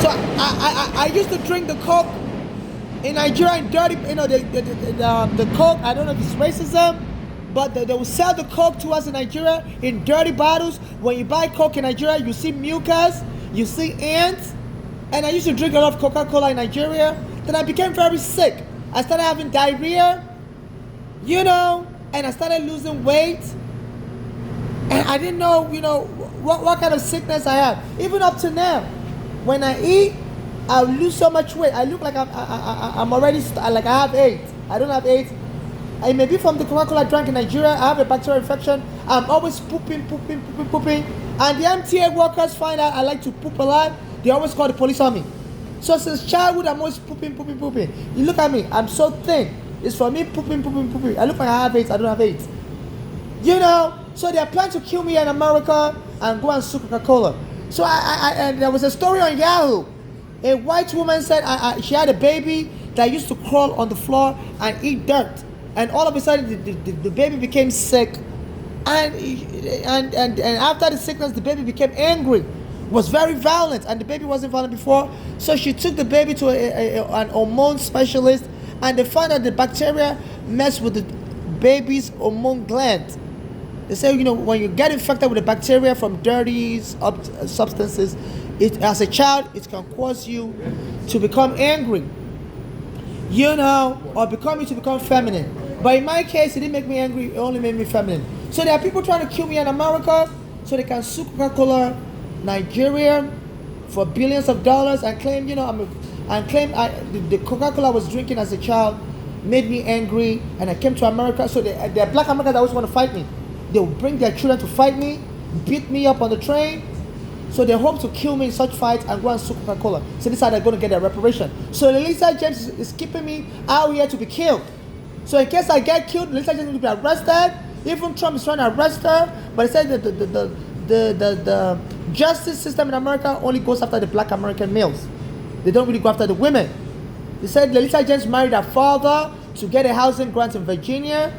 So I used to drink the Coke in Nigeria in dirty, you know, the Coke, I don't know if it's racism, but they will sell the Coke to us in Nigeria in dirty bottles. When you buy Coke in Nigeria, you see mucus, you see ants. And I used to drink a lot of Coca-Cola in Nigeria. Then I became very sick. I started having diarrhea, you know, and I started losing weight. And I didn't know, you know, what kind of sickness I have. Even up to now, when I eat, I lose so much weight. I look like I'm already, like I have AIDS. I don't have AIDS. It may be from the Coca-Cola I drank in Nigeria. I have a bacterial infection. I'm always pooping. And the MTA workers find out I like to poop a lot. They always call the police on me. So since childhood, I'm always pooping. You look at me, I'm so thin. It's for me pooping. I look like I have AIDS, I don't have AIDS. You know, so they're planning to kill me in America and go and sue Coca-Cola. So and there was a story on Yahoo. A white woman said she had a baby that used to crawl on the floor and eat dirt. And all of a sudden, the baby became sick. And after the sickness, the baby became angry. Was very violent, and the baby wasn't violent before. So she took the baby to an hormone specialist, and they found out the bacteria mess with the baby's hormone gland. They say, you know, when you get infected with the bacteria from dirty substances, as a child, it can cause you to become angry, you know, or to become feminine. But in my case, it didn't make me angry, it only made me feminine. So there are people trying to kill me in America so they can sue Coca-Cola Nigeria for billions of dollars and claim, you know, the Coca-Cola I was drinking as a child made me angry, and I came to America. So there are black Americans that always want to fight me. They will bring their children to fight me, beat me up on the train. So they hope to kill me in such fights and go and sue Coca-Cola. So this is how they're going to get their reparation. So Lelisa James is keeping me out here to be killed. So in case I get killed, Lelisa James will be arrested. Even Trump is trying to arrest her, but he said that the justice system in America only goes after the black American males. They don't really go after the women. They said Lelisa James married her father to get a housing grant in Virginia,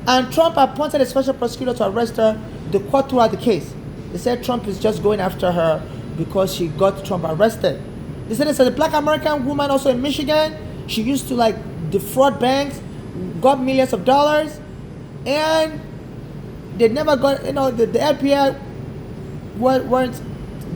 and Trump appointed a special prosecutor to arrest her. The court threw out the case. They said Trump is just going after her because she got Trump arrested. They said it's a black American woman also in Michigan. She used to like defraud banks, got millions of dollars, and they never got, you know, the FBI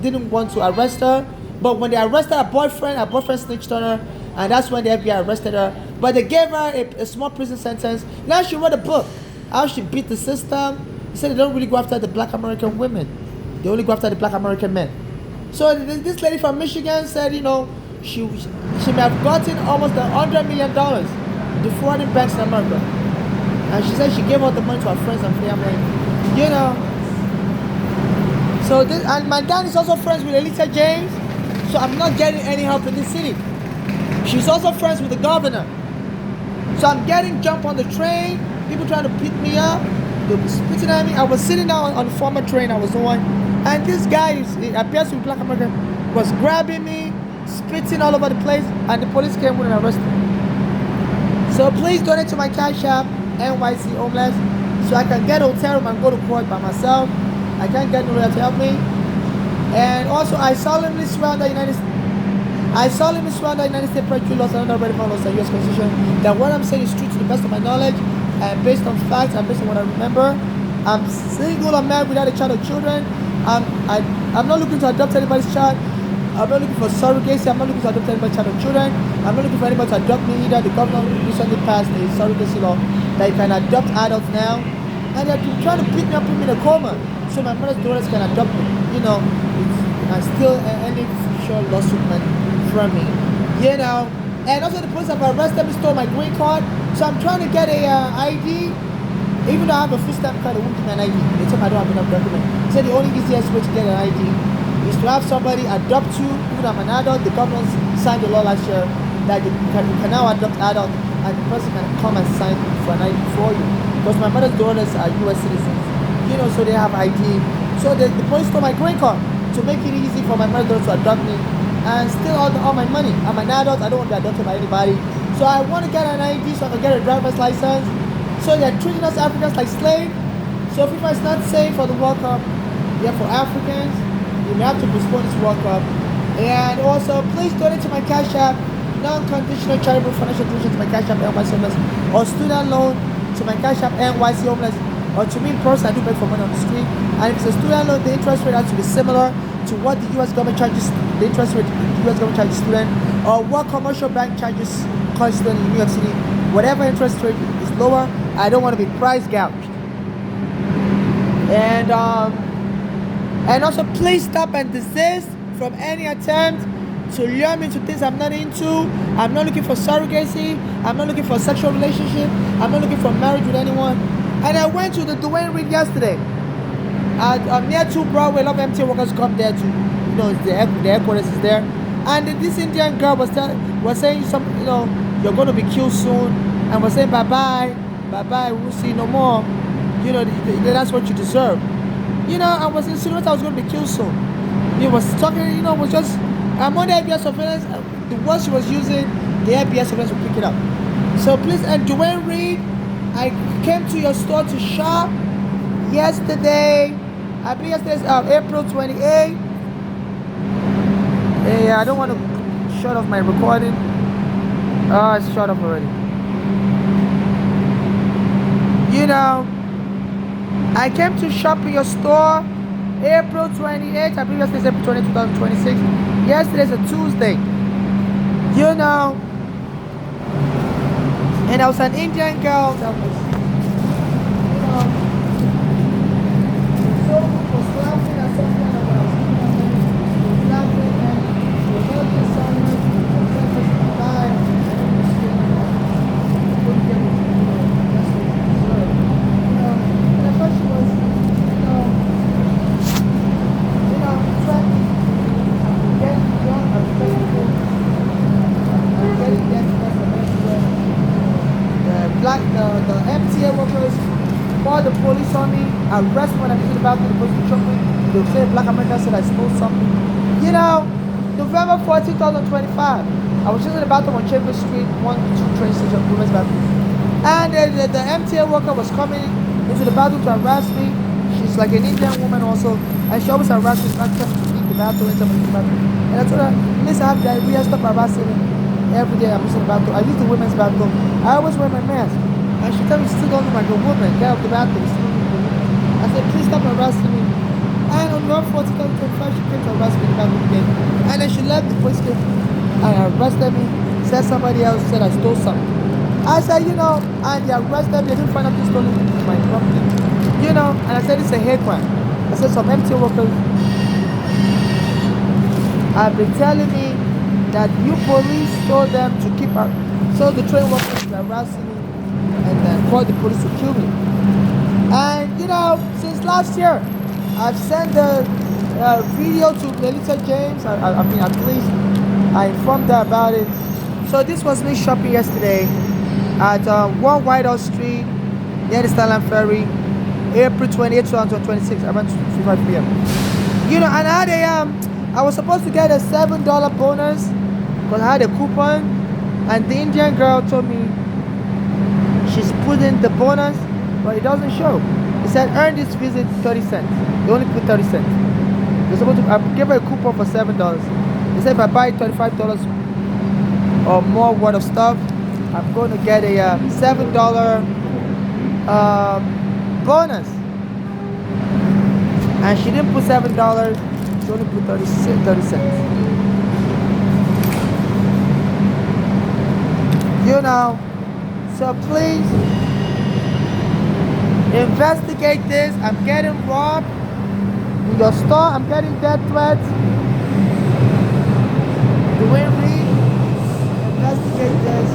didn't want to arrest her. But when they arrested her boyfriend snitched on her, and that's when the FBI arrested her. But they gave her a small prison sentence. Now she wrote a book, how she beat the system. They said they don't really go after the black American women. They only go after the black American men. So this lady from Michigan said, you know, she may have gotten almost $100 million defrauding banks in America. And she said she gave all the money to her friends and family, you know. So and my dad is also friends with Lelisa James, so I'm not getting any help in this city. She's also friends with the governor. So I'm getting jumped on the train, people trying to beat me up, they were spitting at me. I was sitting down on the former train I was on, and this guy, he appears to be black American, was grabbing me, spitting all over the place, and the police came with and arrested me. So please donate to my Cash App, NYC Homeless, so I can get a hotel room and go to court by myself. I can't get nobody to help me. And also, I solemnly swear on the United States President laws and other relevant laws and U.S. Constitution that what I'm saying is true to the best of my knowledge and based on facts and based on what I remember. I'm single, I'm married without a child or children. I'm not looking to adopt anybody's child. I'm not looking for surrogacy. I'm not looking to adopt anybody's child or children. I'm not looking for anybody to adopt me either. The governor recently passed a surrogacy law that you can adopt adults now. And they're trying to beat me up, put me in a coma, so my mother's daughters can adopt me. You know, and still any future lawsuit from me. You know, and also the police have arrested me, stole my green card. So So I'm trying to get a ID. Even though I have a full stamp card, they won't give me an ID. They tell me I don't have enough document. So the only easiest way to get an ID is to have somebody adopt you. Even though I'm an adult, the government signed the law last year that you can now adopt adult, and the person can come and sign for an ID for you. Because my mother's daughters are US citizens, you know, so they have ID. So the police stole my green card to make it easy for my mother to adopt me and steal all my money. I'm an adult, I don't want to be adopted by anybody. So I want to get an ID so I can get a driver's license. So they're treating us Africans like slaves. So FIFA is not safe for the World Cup. Yeah, for Africans, you may have to postpone this World Cup. And also, please donate to my Cash App, non-conditional charitable financial donation to my Cash App NYC Homeless, or student loan to my Cash App NYC Homeless, or to me personally, I do beg for money on the street. And if it's a student loan, the interest rate has to be similar to what the US government charges, the interest rate the US government charges student, or what commercial bank charges college student in New York City. Whatever interest rate is lower, I don't want to be price gouged. And also please stop and desist from any attempt to lure me to things I'm not into. I'm not looking for surrogacy. I'm not looking for a sexual relationship. I'm not looking for marriage with anyone. And I went to the Dwayne Reed yesterday. Near 2 Broadway, a lot of MTA workers come there to, you know, the headquarters is there. And this Indian girl was saying something, you know, you're going to be killed soon. And was saying bye-bye, we'll see you no more. You know, that's what you deserve. You know, I was insinuating I was going to be killed soon. He was talking, you know, was just, I'm on the ABS surveillance. The words she was using, the ABS surveillance will pick it up. So please, and Dwayne Reed, I came to your store to shop yesterday. I believe yesterday's April 28th. Yeah, I don't want to shut off my recording. It's shut off already. You know, I came to shop in your store April 28th. I believe yesterday's April 20, 2026. Yesterday's a Tuesday. You know, and I was an Indian girl that was, you know, so was laughing at something that I was laughing and was helping someone was time and it was couldn't get it. That's what it deserved. You know, and I thought she was, trying to get young and technical and getting them to the next way. The MTA workers called the police on me, arrest me when I get to the bathroom, the police will choke me. They'll say Black American said I stole something. You know, November 14, 2025, I was just in the bathroom on Chambers Street, 1-2 train station, women's bathroom. And the MTA worker was coming into the bathroom to harass me. She's like an Indian woman also, and she always harasses me, not just to leave the bathroom and somebody in the bathroom. And I told her, Miss, I have diarrhea, stop harassing me. Every day I'm using the bathroom. I use the women's bathroom. I always wear my mask. And she told me, still don't look like a woman. Get out the bathroom. I said, please stop harassing me. And on November 14, 2025, she came to harass me in the bathroom again. And then she left, the police came and arrested me. Said somebody else said I stole something. I said, you know, and they arrested me. They didn't find out who stole my property. You know, and I said, it's a hate crime. I said, some MTA workers have been telling me that you police told them to keep her, so the train workers were harassing me and then called the police to kill me. And you know, since last year, I've sent the video to Melissa James. I mean, at least I informed her about it. So this was me shopping yesterday at 1 Whitehall Street near the Starland Ferry, April 28, 2026, around 5 p.m. You know, and I had I was supposed to get a $7 bonus because I had a coupon, and the Indian girl told me she's put in the bonus, but it doesn't show. It said earn this visit 30 cents. They only put 30 cents. They're supposed to give her a coupon for $7. They said if I buy $35 or more worth of stuff, I'm going to get a $7 bonus. And she didn't put $7. She only put 30 cents. You know, so please investigate this. I'm getting robbed in your store. I'm getting death threats. The way we investigate this.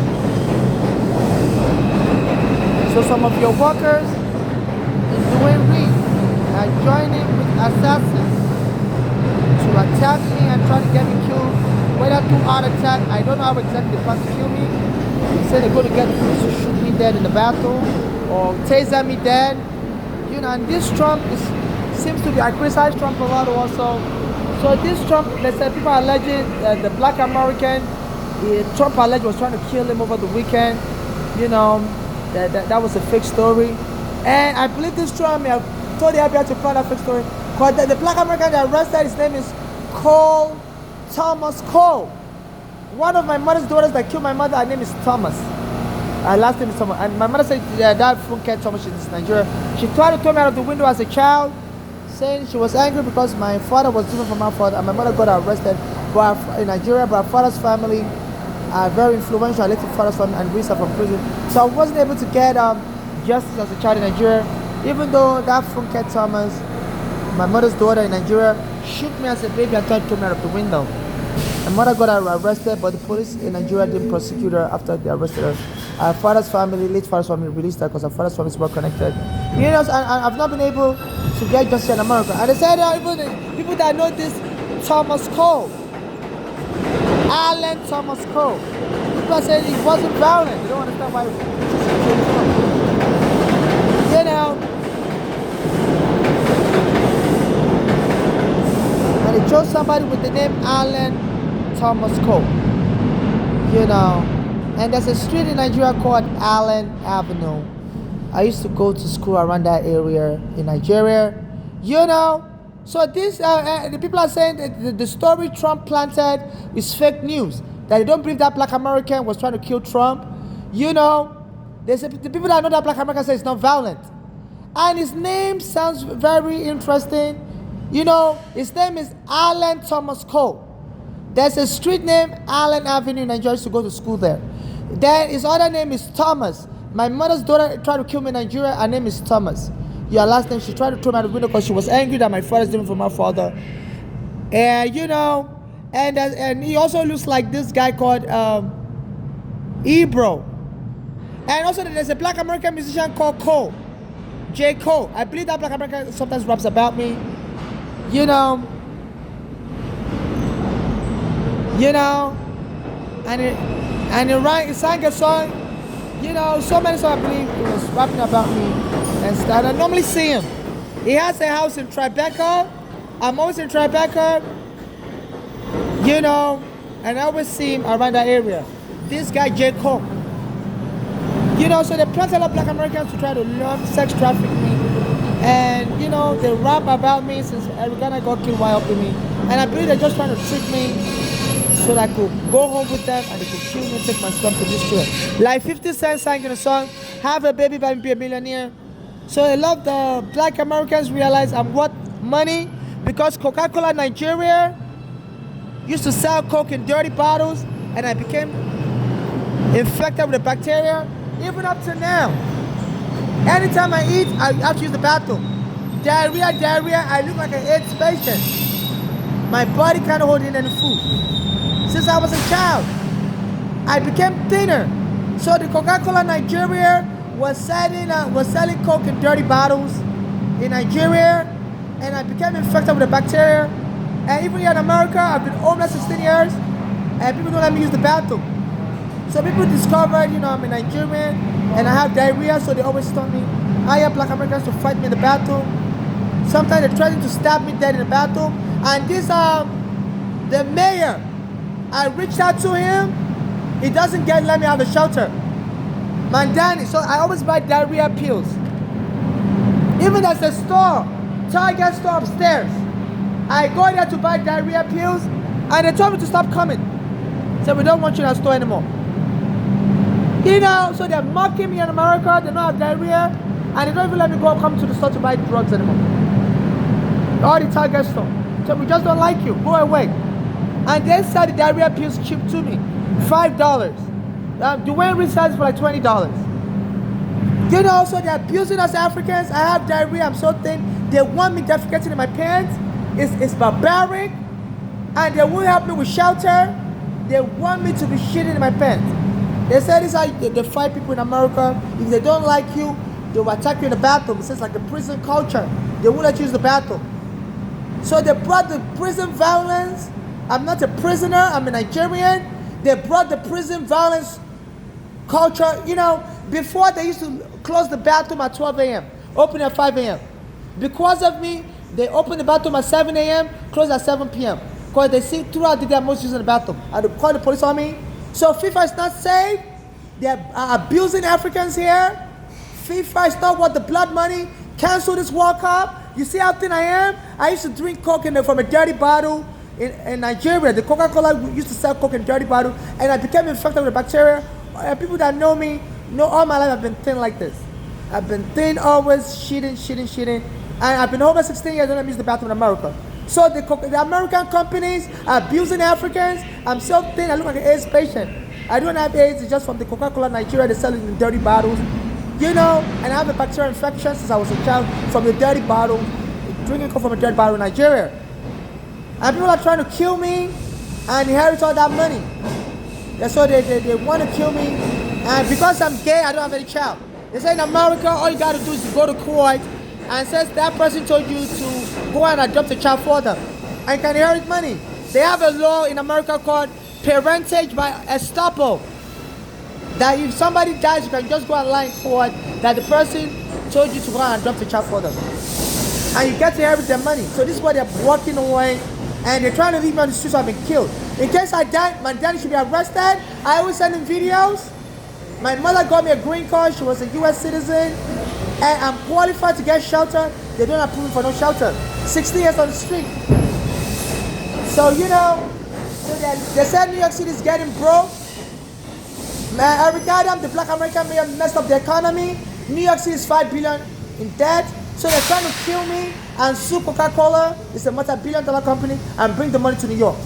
So some of your workers in Dwayne Reed are joining with assassins to attack me and try to get me killed. Whether through heart attack, I don't know how exactly they plan to kill me. They say they're going to get the police to shoot me dead in the bathroom or taser me dead. You know, and this Trump seems to be, I criticize Trump a lot also. So this Trump, they said people are alleging the black American, Trump alleged was trying to kill him over the weekend. You know, that was a fake story. And I believe this Trump, I told the FBI to find that fake story. Because the black American that arrested, his name is Cole Thomas Cole. One of my mother's daughters that killed my mother, her name is Thomas. Her last name is Thomas. And my mother said that Funke Thomas, she's in Nigeria. She tried to throw me out of the window as a child, saying she was angry because my father was different from my father, and my mother got arrested in Nigeria. But her father's family are very influential, elected father's family, and released her from prison. So I wasn't able to get justice as a child in Nigeria, even though that Funke Thomas, my mother's daughter in Nigeria, shook me as a baby and tried to throw me out of the window. My mother got arrested, but the police in Nigeria didn't prosecute her after they arrested her. Her father's family, late father's family, released her because her father's family is well connected. You know, and I've not been able to get justice in America. And they said even the people that know this Thomas Cole, Alan Thomas Cole, people are saying he wasn't violent. They don't understand why. You know. And they chose somebody with the name Alan Thomas Cole. You know. And there's a street in Nigeria called Allen Avenue. I used to go to school around that area in Nigeria. You know. So this, the people are saying that the story Trump planted is fake news. That they don't believe that black American was trying to kill Trump. You know, the people that know that black American say it's not violent. And his name sounds very interesting. You know, his name is Alan Thomas Cole. There's a street named Allen Avenue in Nigeria. I used to go to school there. Then his other name is Thomas. My mother's daughter tried to kill me in Nigeria. Her name is Thomas. Your last name, she tried to throw me out the window because she was angry that my father's different from my father. And you know, and he also looks like this guy called Ebro. And also there's a black American musician called Cole, J. Cole. I believe that black American sometimes raps about me. You know, and he sang a song. You know, so many songs I believe he was rapping about me and stuff. I normally see him. He has a house in Tribeca. I'm always in Tribeca. You know, and I always see him around that area. This guy, J. Cole. You know, so they plant a lot of black Americans to try to learn sex traffic me. And, you know, they rap about me since Eric got killed while helping me. And I believe they're just trying to trick me so that I could go home with them and they could kill me and take my stuff to this trip. Like 50 Cent sang in a song, "Have a baby but be a millionaire." So a lot of the black Americans realize I'm worth money because Coca-Cola Nigeria used to sell Coke in dirty bottles, and I became infected with the bacteria. Even up to now, anytime I eat, I have to use the bathroom. Diarrhea, I look like an AIDS patient. My body can't hold in any food. Since I was a child, I became thinner. So the Coca-Cola Nigeria was selling Coke in dirty bottles in Nigeria, and I became infected with the bacteria. And even here in America, I've been homeless 16 years, and people don't let me use the bathroom. So people discovered, you know, I'm a Nigerian, and I have diarrhea, so they always tell me, hire black Americans to fight me in the bathroom. Sometimes they threaten to stab me dead in the bathroom. And this, the mayor, I reached out to him, he doesn't let me out of the shelter. Mandani, so I always buy diarrhea pills. Even there's a store, Target store upstairs. I go there to buy diarrhea pills, and they told me to stop coming. So we don't want you in our store anymore. You know, so they're mocking me in America, they don't have diarrhea, and they don't even let me come to the store to buy drugs anymore. All the Target store. So we just don't like you, go away. And they sell the diarrhea pills cheap to me, $5. Dwayne Reed sells for like $20. You know, so they're abusing us Africans. I have diarrhea, I'm so thin. They want me defecating in my pants. It's barbaric. And they won't help me with shelter. They want me to be shitting in my pants. They say this is how they fight people in America. If they don't like you, they will attack you in the bathroom. It's just like a prison culture. They won't let you use the bathroom. So they brought the prison violence. I'm not a prisoner, I'm a Nigerian. They brought the prison violence culture. You know, before they used to close the bathroom at 12 a.m., open at 5 a.m. Because of me, they open the bathroom at 7 a.m., close at 7 p.m. Because they see throughout the day I'm most using the bathroom. And they call the police on me. So FIFA is not safe. They're abusing Africans here. FIFA is not worth the blood money. Cancel this World Cup. You see how thin I am? I used to drink Coke from a dirty bottle in Nigeria. The Coca-Cola used to sell Coke in dirty bottle, and I became infected with the bacteria. And people that know me know all my life I've been thin like this. I've been thin, always shitting. And I've been over 16 years and I use the bathroom in America. So the American companies are abusing Africans. I'm so thin, I look like an AIDS patient. I don't have AIDS, it's just from the Coca-Cola Nigeria, they sell it in dirty bottles. You know, and I have a bacterial infection since I was a child from the dirty bottle, drinking Coke from a dirty bottle in Nigeria. And people are trying to kill me and inherit all that money. That's why they want to kill me. And because I'm gay, I don't have any child. They say in America, all you got to do is go to court and says that person told you to go and adopt a child for them and can inherit money. They have a law in America called parentage by estoppel. That if somebody dies, you can just go and lie in court that the person told you to go and adopt a child for them. And you get to inherit their money. So this is why they're walking away and they're trying to leave me on the streets so I've been killed. In case I die, my daddy should be arrested. I always send him videos. My mother got me a green card. She was a U.S. citizen. And I'm qualified to get shelter. They don't approve me for no shelter. 16 years on the street. So, you know, they said New York City is getting broke. Man, every goddamn the black American mayor messed up the economy. New York City is $5 billion in debt. So they're trying to kill me and sue Coca-Cola. It's a multi-billion-dollar company and bring the money to New York.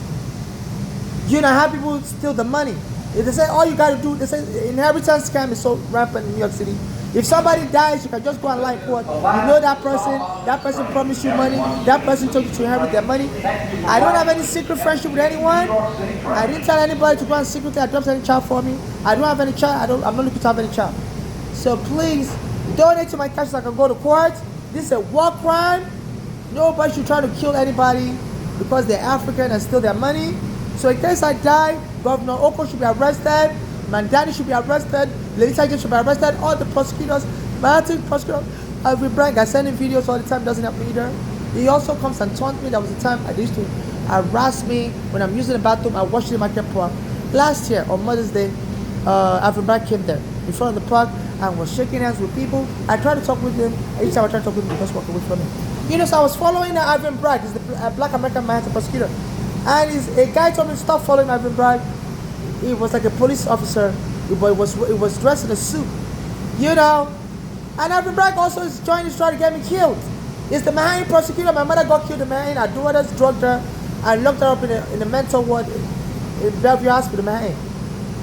You know how people steal the money. If they say all you gotta do, they say inheritance scam is so rampant in New York City. If somebody dies, you can just go and lie in court. You know that person promised you money, that person told you to inherit their money. I don't have any secret friendship with anyone. I didn't tell anybody to go and secretly adopt any child for me. I don't have any child, I'm not looking to have any child. So please, donate to my cash so I can go to court. This is a war crime. Nobody should try to kill anybody because they're African and steal their money. So in case I die, Governor Oko should be arrested, Mandani should be arrested, Lady Sergeant should be arrested, all the prosecutors, Martin prosecutor, Alvin Bragg, I send him videos all the time, doesn't help me either. He also comes and taunts me. There was a time they used to harass me when I'm using the bathroom at Washington Market Park. Last year on Mother's Day, Alvin Bragg came there in front of the park and was shaking hands with people. I tried to talk with him. Each time I tried to talk with him, he just walked away from me. You know, so I was following Alvin Bragg. He's the black American Manhattan prosecutor. And a guy told me to stop following Alvin Bragg. He was like a police officer, but he was dressed in a suit, you know. And Alvin Bragg also is trying to get me killed. He's the Manhattan prosecutor. My mother got killed in Manhattan. Our daughters drugged her and locked her up in a mental ward in Bellevue Hospital, Manhattan.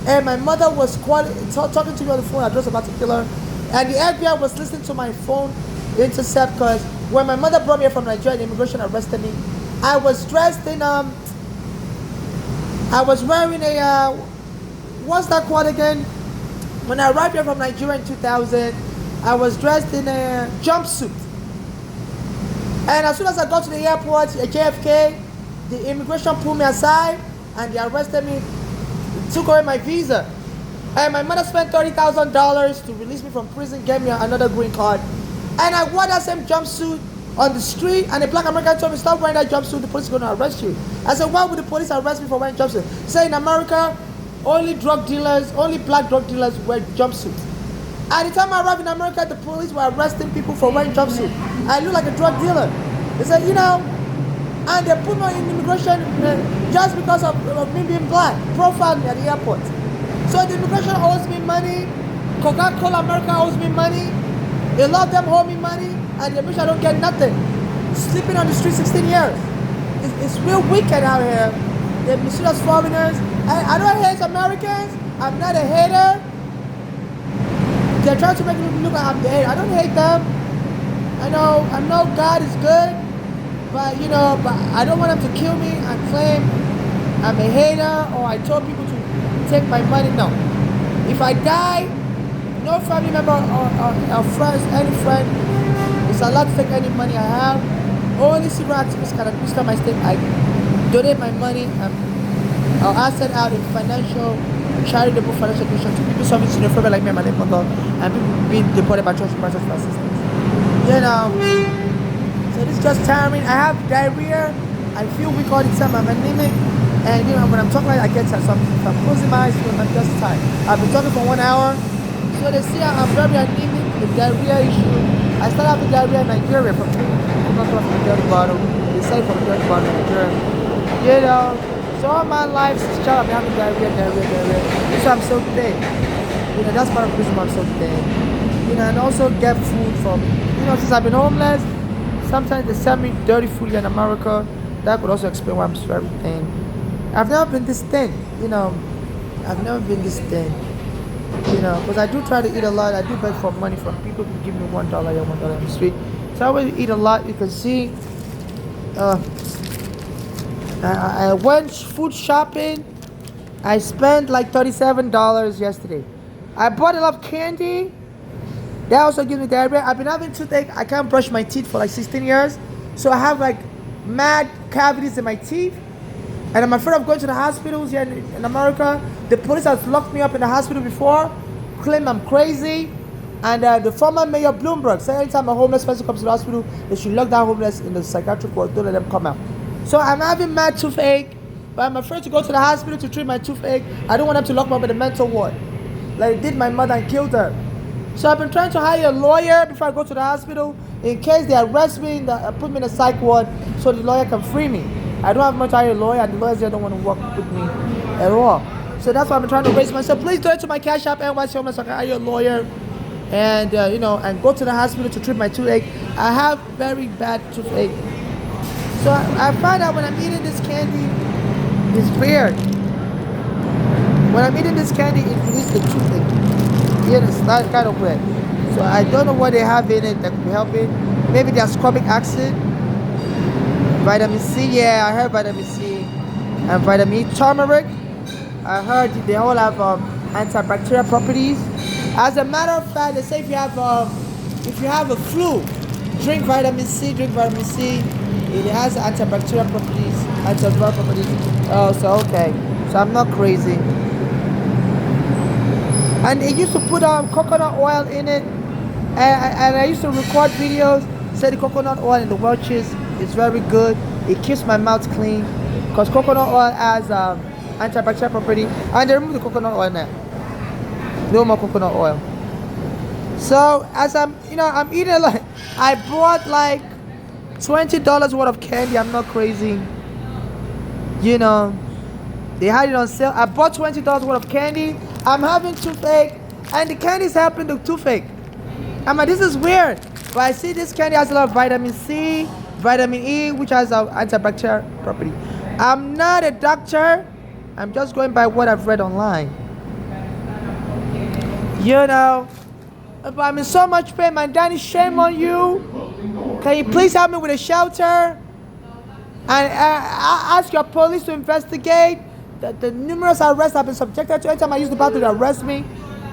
And my mother was talking to me on the phone. I was just about to kill her. And the FBI was listening to my phone intercept because when my mother brought me here from Nigeria, the immigration arrested me. I was dressed in I was wearing a what's that called again? When I arrived here from Nigeria in 2000, I was dressed in a jumpsuit. And as soon as I got to the airport at JFK, the immigration pulled me aside and they arrested me, took away my visa. And my mother spent $30,000 to release me from prison, get me another green card. And I wore that same jumpsuit on the street, and a black American told me, stop wearing that jumpsuit, the police are going to arrest you. I said, why would the police arrest me for wearing jumpsuit? Say in America, only black drug dealers wear jumpsuits. At the time I arrived in America, the police were arresting people for wearing jumpsuits. I look like a drug dealer. They said, you know, and they put me in immigration just because of me being black, profiled me at the airport. So the immigration owes me money, Coca-Cola America owes me money, a lot of them owe me money, and the immigration don't get nothing. Sleeping on the street 16 years. It's real wicked out here. They mistreat us foreigners. I don't hate Americans. I'm not a hater. They're trying to make me look like I'm the hater. I don't hate them. I know God is good, but I don't want them to kill me and claim I'm a hater or I told people to take my money. No. If I die, no family member or friends, any friend is allowed to take any money I have. Only civil activists can administer my state. I donate my money or asset out in charitable financial donation to people suffering xenophobia like me and my neighbor, and people being deported by church members for assistance. You know, so this is just tiring. I have diarrhea. I feel weak all the time. I'm anemic. And you know, when I'm talking like I get tired. So I'm closing my eyes when I'm just tired. I've been talking for 1 hour. So they see I'm very anemic, the diarrhea issue. I started having diarrhea in Nigeria from not from the dirty bottle. They say from the dirty bottle in Nigeria. You know, so all my life since child I've been having diarrhea. So I'm so thin. You know, that's part of the reason why I'm so thin. You know, and also get food from, you know, since I've been homeless, sometimes they send me dirty food here in America. That could also explain why I'm so very thin. I've never been this thin, you know. I've never been this thin, you know, because I do try to eat a lot. I do beg for money from people who give me $1 here, $1 on the street. So I always eat a lot. You can see. I went food shopping. I spent like $37 yesterday. I bought a lot of candy. That also gives me diarrhea. I've been having toothache. I can't brush my teeth for like 16 years. So I have like mad cavities in my teeth. And I'm afraid of going to the hospitals here in America. The police has locked me up in the hospital before, claim I'm crazy. And the former mayor Bloomberg said anytime a homeless person comes to the hospital, they should lock down homeless in the psychiatric ward, don't let them come out. So I'm having mad toothache, but I'm afraid to go to the hospital to treat my toothache. I don't want them to lock me up in the mental ward, like they did my mother and killed her. So I've been trying to hire a lawyer before I go to the hospital in case they arrest me and put me in a psych ward so the lawyer can free me. I don't have much to hire a lawyer, and the lawyers here don't want to work with me at all. So that's why I've been trying to raise myself. Please donate to my Cash App, NYC Homeless, so I can hire a lawyer and, you know, and go to the hospital to treat my toothache. I have very bad toothache. So I find out when I'm eating this candy, it's weird. When I'm eating this candy, it releases the toothache. Yeah, it's not kind of weird. So I don't know what they have in it that could be helping. Maybe the ascorbic acid. Vitamin C, yeah, I heard vitamin C. And vitamin E, turmeric. I heard they all have antibacterial properties. As a matter of fact, they say if you have a flu, drink vitamin C, It has antibacterial properties, antiviral properties. Oh, so okay. So I'm not crazy. And it used to put coconut oil in it. And I used to record videos, say the coconut oil in the Welch's is very good. It keeps my mouth clean because coconut oil has antibacterial property. And they remove the coconut oil now. No more coconut oil. So as I'm eating a lot. I bought like $20 worth of candy. I'm not crazy. You know, they had it on sale. I bought $20 worth of candy. I'm having toothache, and the candy is helping the toothache. I'm like, this is weird. But I see this candy has a lot of vitamin C, vitamin E, which has an antibacterial property. I'm not a doctor. I'm just going by what I've read online. You know, but I'm in so much pain. My daddy, shame on you. Can you please help me with a shelter? And ask your police to investigate the numerous arrests I've been subjected to. Every time I use the bathroom, they arrest me,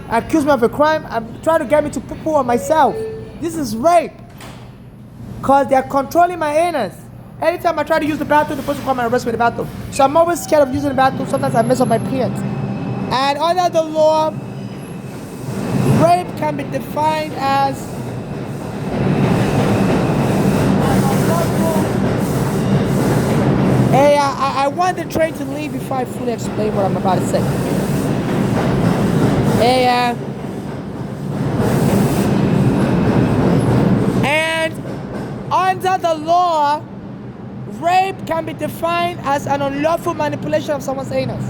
accuse me of a crime, and try to get me to poo-poo on myself. This is rape. Because they're controlling my anus. Anytime I try to use the bathroom, the person will come and arrest me in the bathroom. So I'm always scared of using the bathroom. Sometimes I mess up my pants. And under the law, rape can be defined as Hey, I want the train to leave before I fully explain what I'm about to say. Hey, and under the law, rape can be defined as an unlawful manipulation of someone's anus.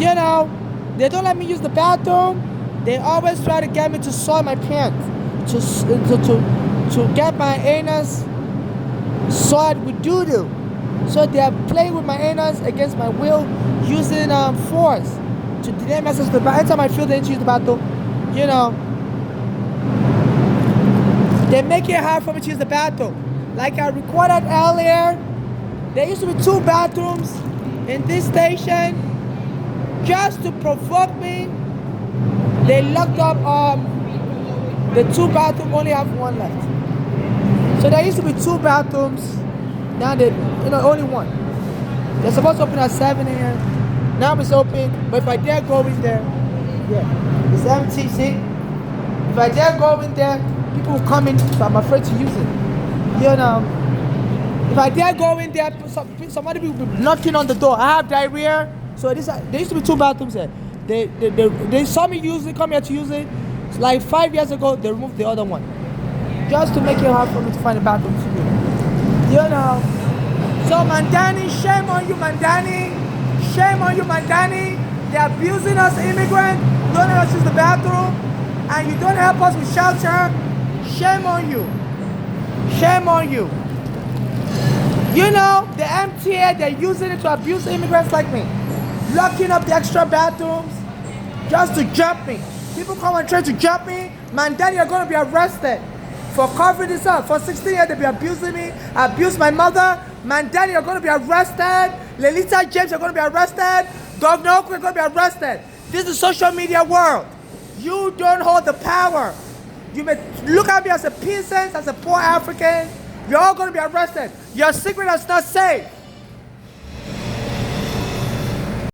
You know, they don't let me use the bathroom. They always try to get me to soil my pants, to get my anus soiled with doo-doo. So they are playing with my anus against my will, using force to deny me access to the bathroom. Anytime I feel they need to use the bathroom, you know, they make it hard for me to use the bathroom. Like I recorded earlier, there used to be 2 bathrooms in this station just to provoke me They locked up the 2 bathroom, only have 1 left. So there used to be 2 bathrooms. Now they, only 1. They're supposed to open at 7 a.m. Now it's open, but if I dare go in there, yeah, it's empty. See, if I dare go in there, people will come in, so I'm afraid to use it. If I dare go in there, somebody will be knocking on the door. I have diarrhea, so there used to be 2 bathrooms there. They saw me use it, come here to use it. It's like 5 years ago, they removed the other one, just to make it hard for me to find a bathroom to use. So Mandani, shame on you, Mandani. Shame on you, Mandani. They're abusing us, immigrants. You don't let us use the bathroom, and you don't help us with shelter. Shame on you. Shame on you. The MTA, they're using it to abuse immigrants like me. Locking up the extra bathrooms just to jump me. People come and try to jump me. Mandani, you're going to be arrested for covering this up. For 16 years, they've been abusing me. Abused my mother. Mandani, you're going to be arrested. Lelita James, you're going to be arrested. Governor Oku, you're going to be arrested. This is social media world. You don't hold the power. You may look at me as a peasant, as a poor African. You're all going to be arrested. Your secret is not safe.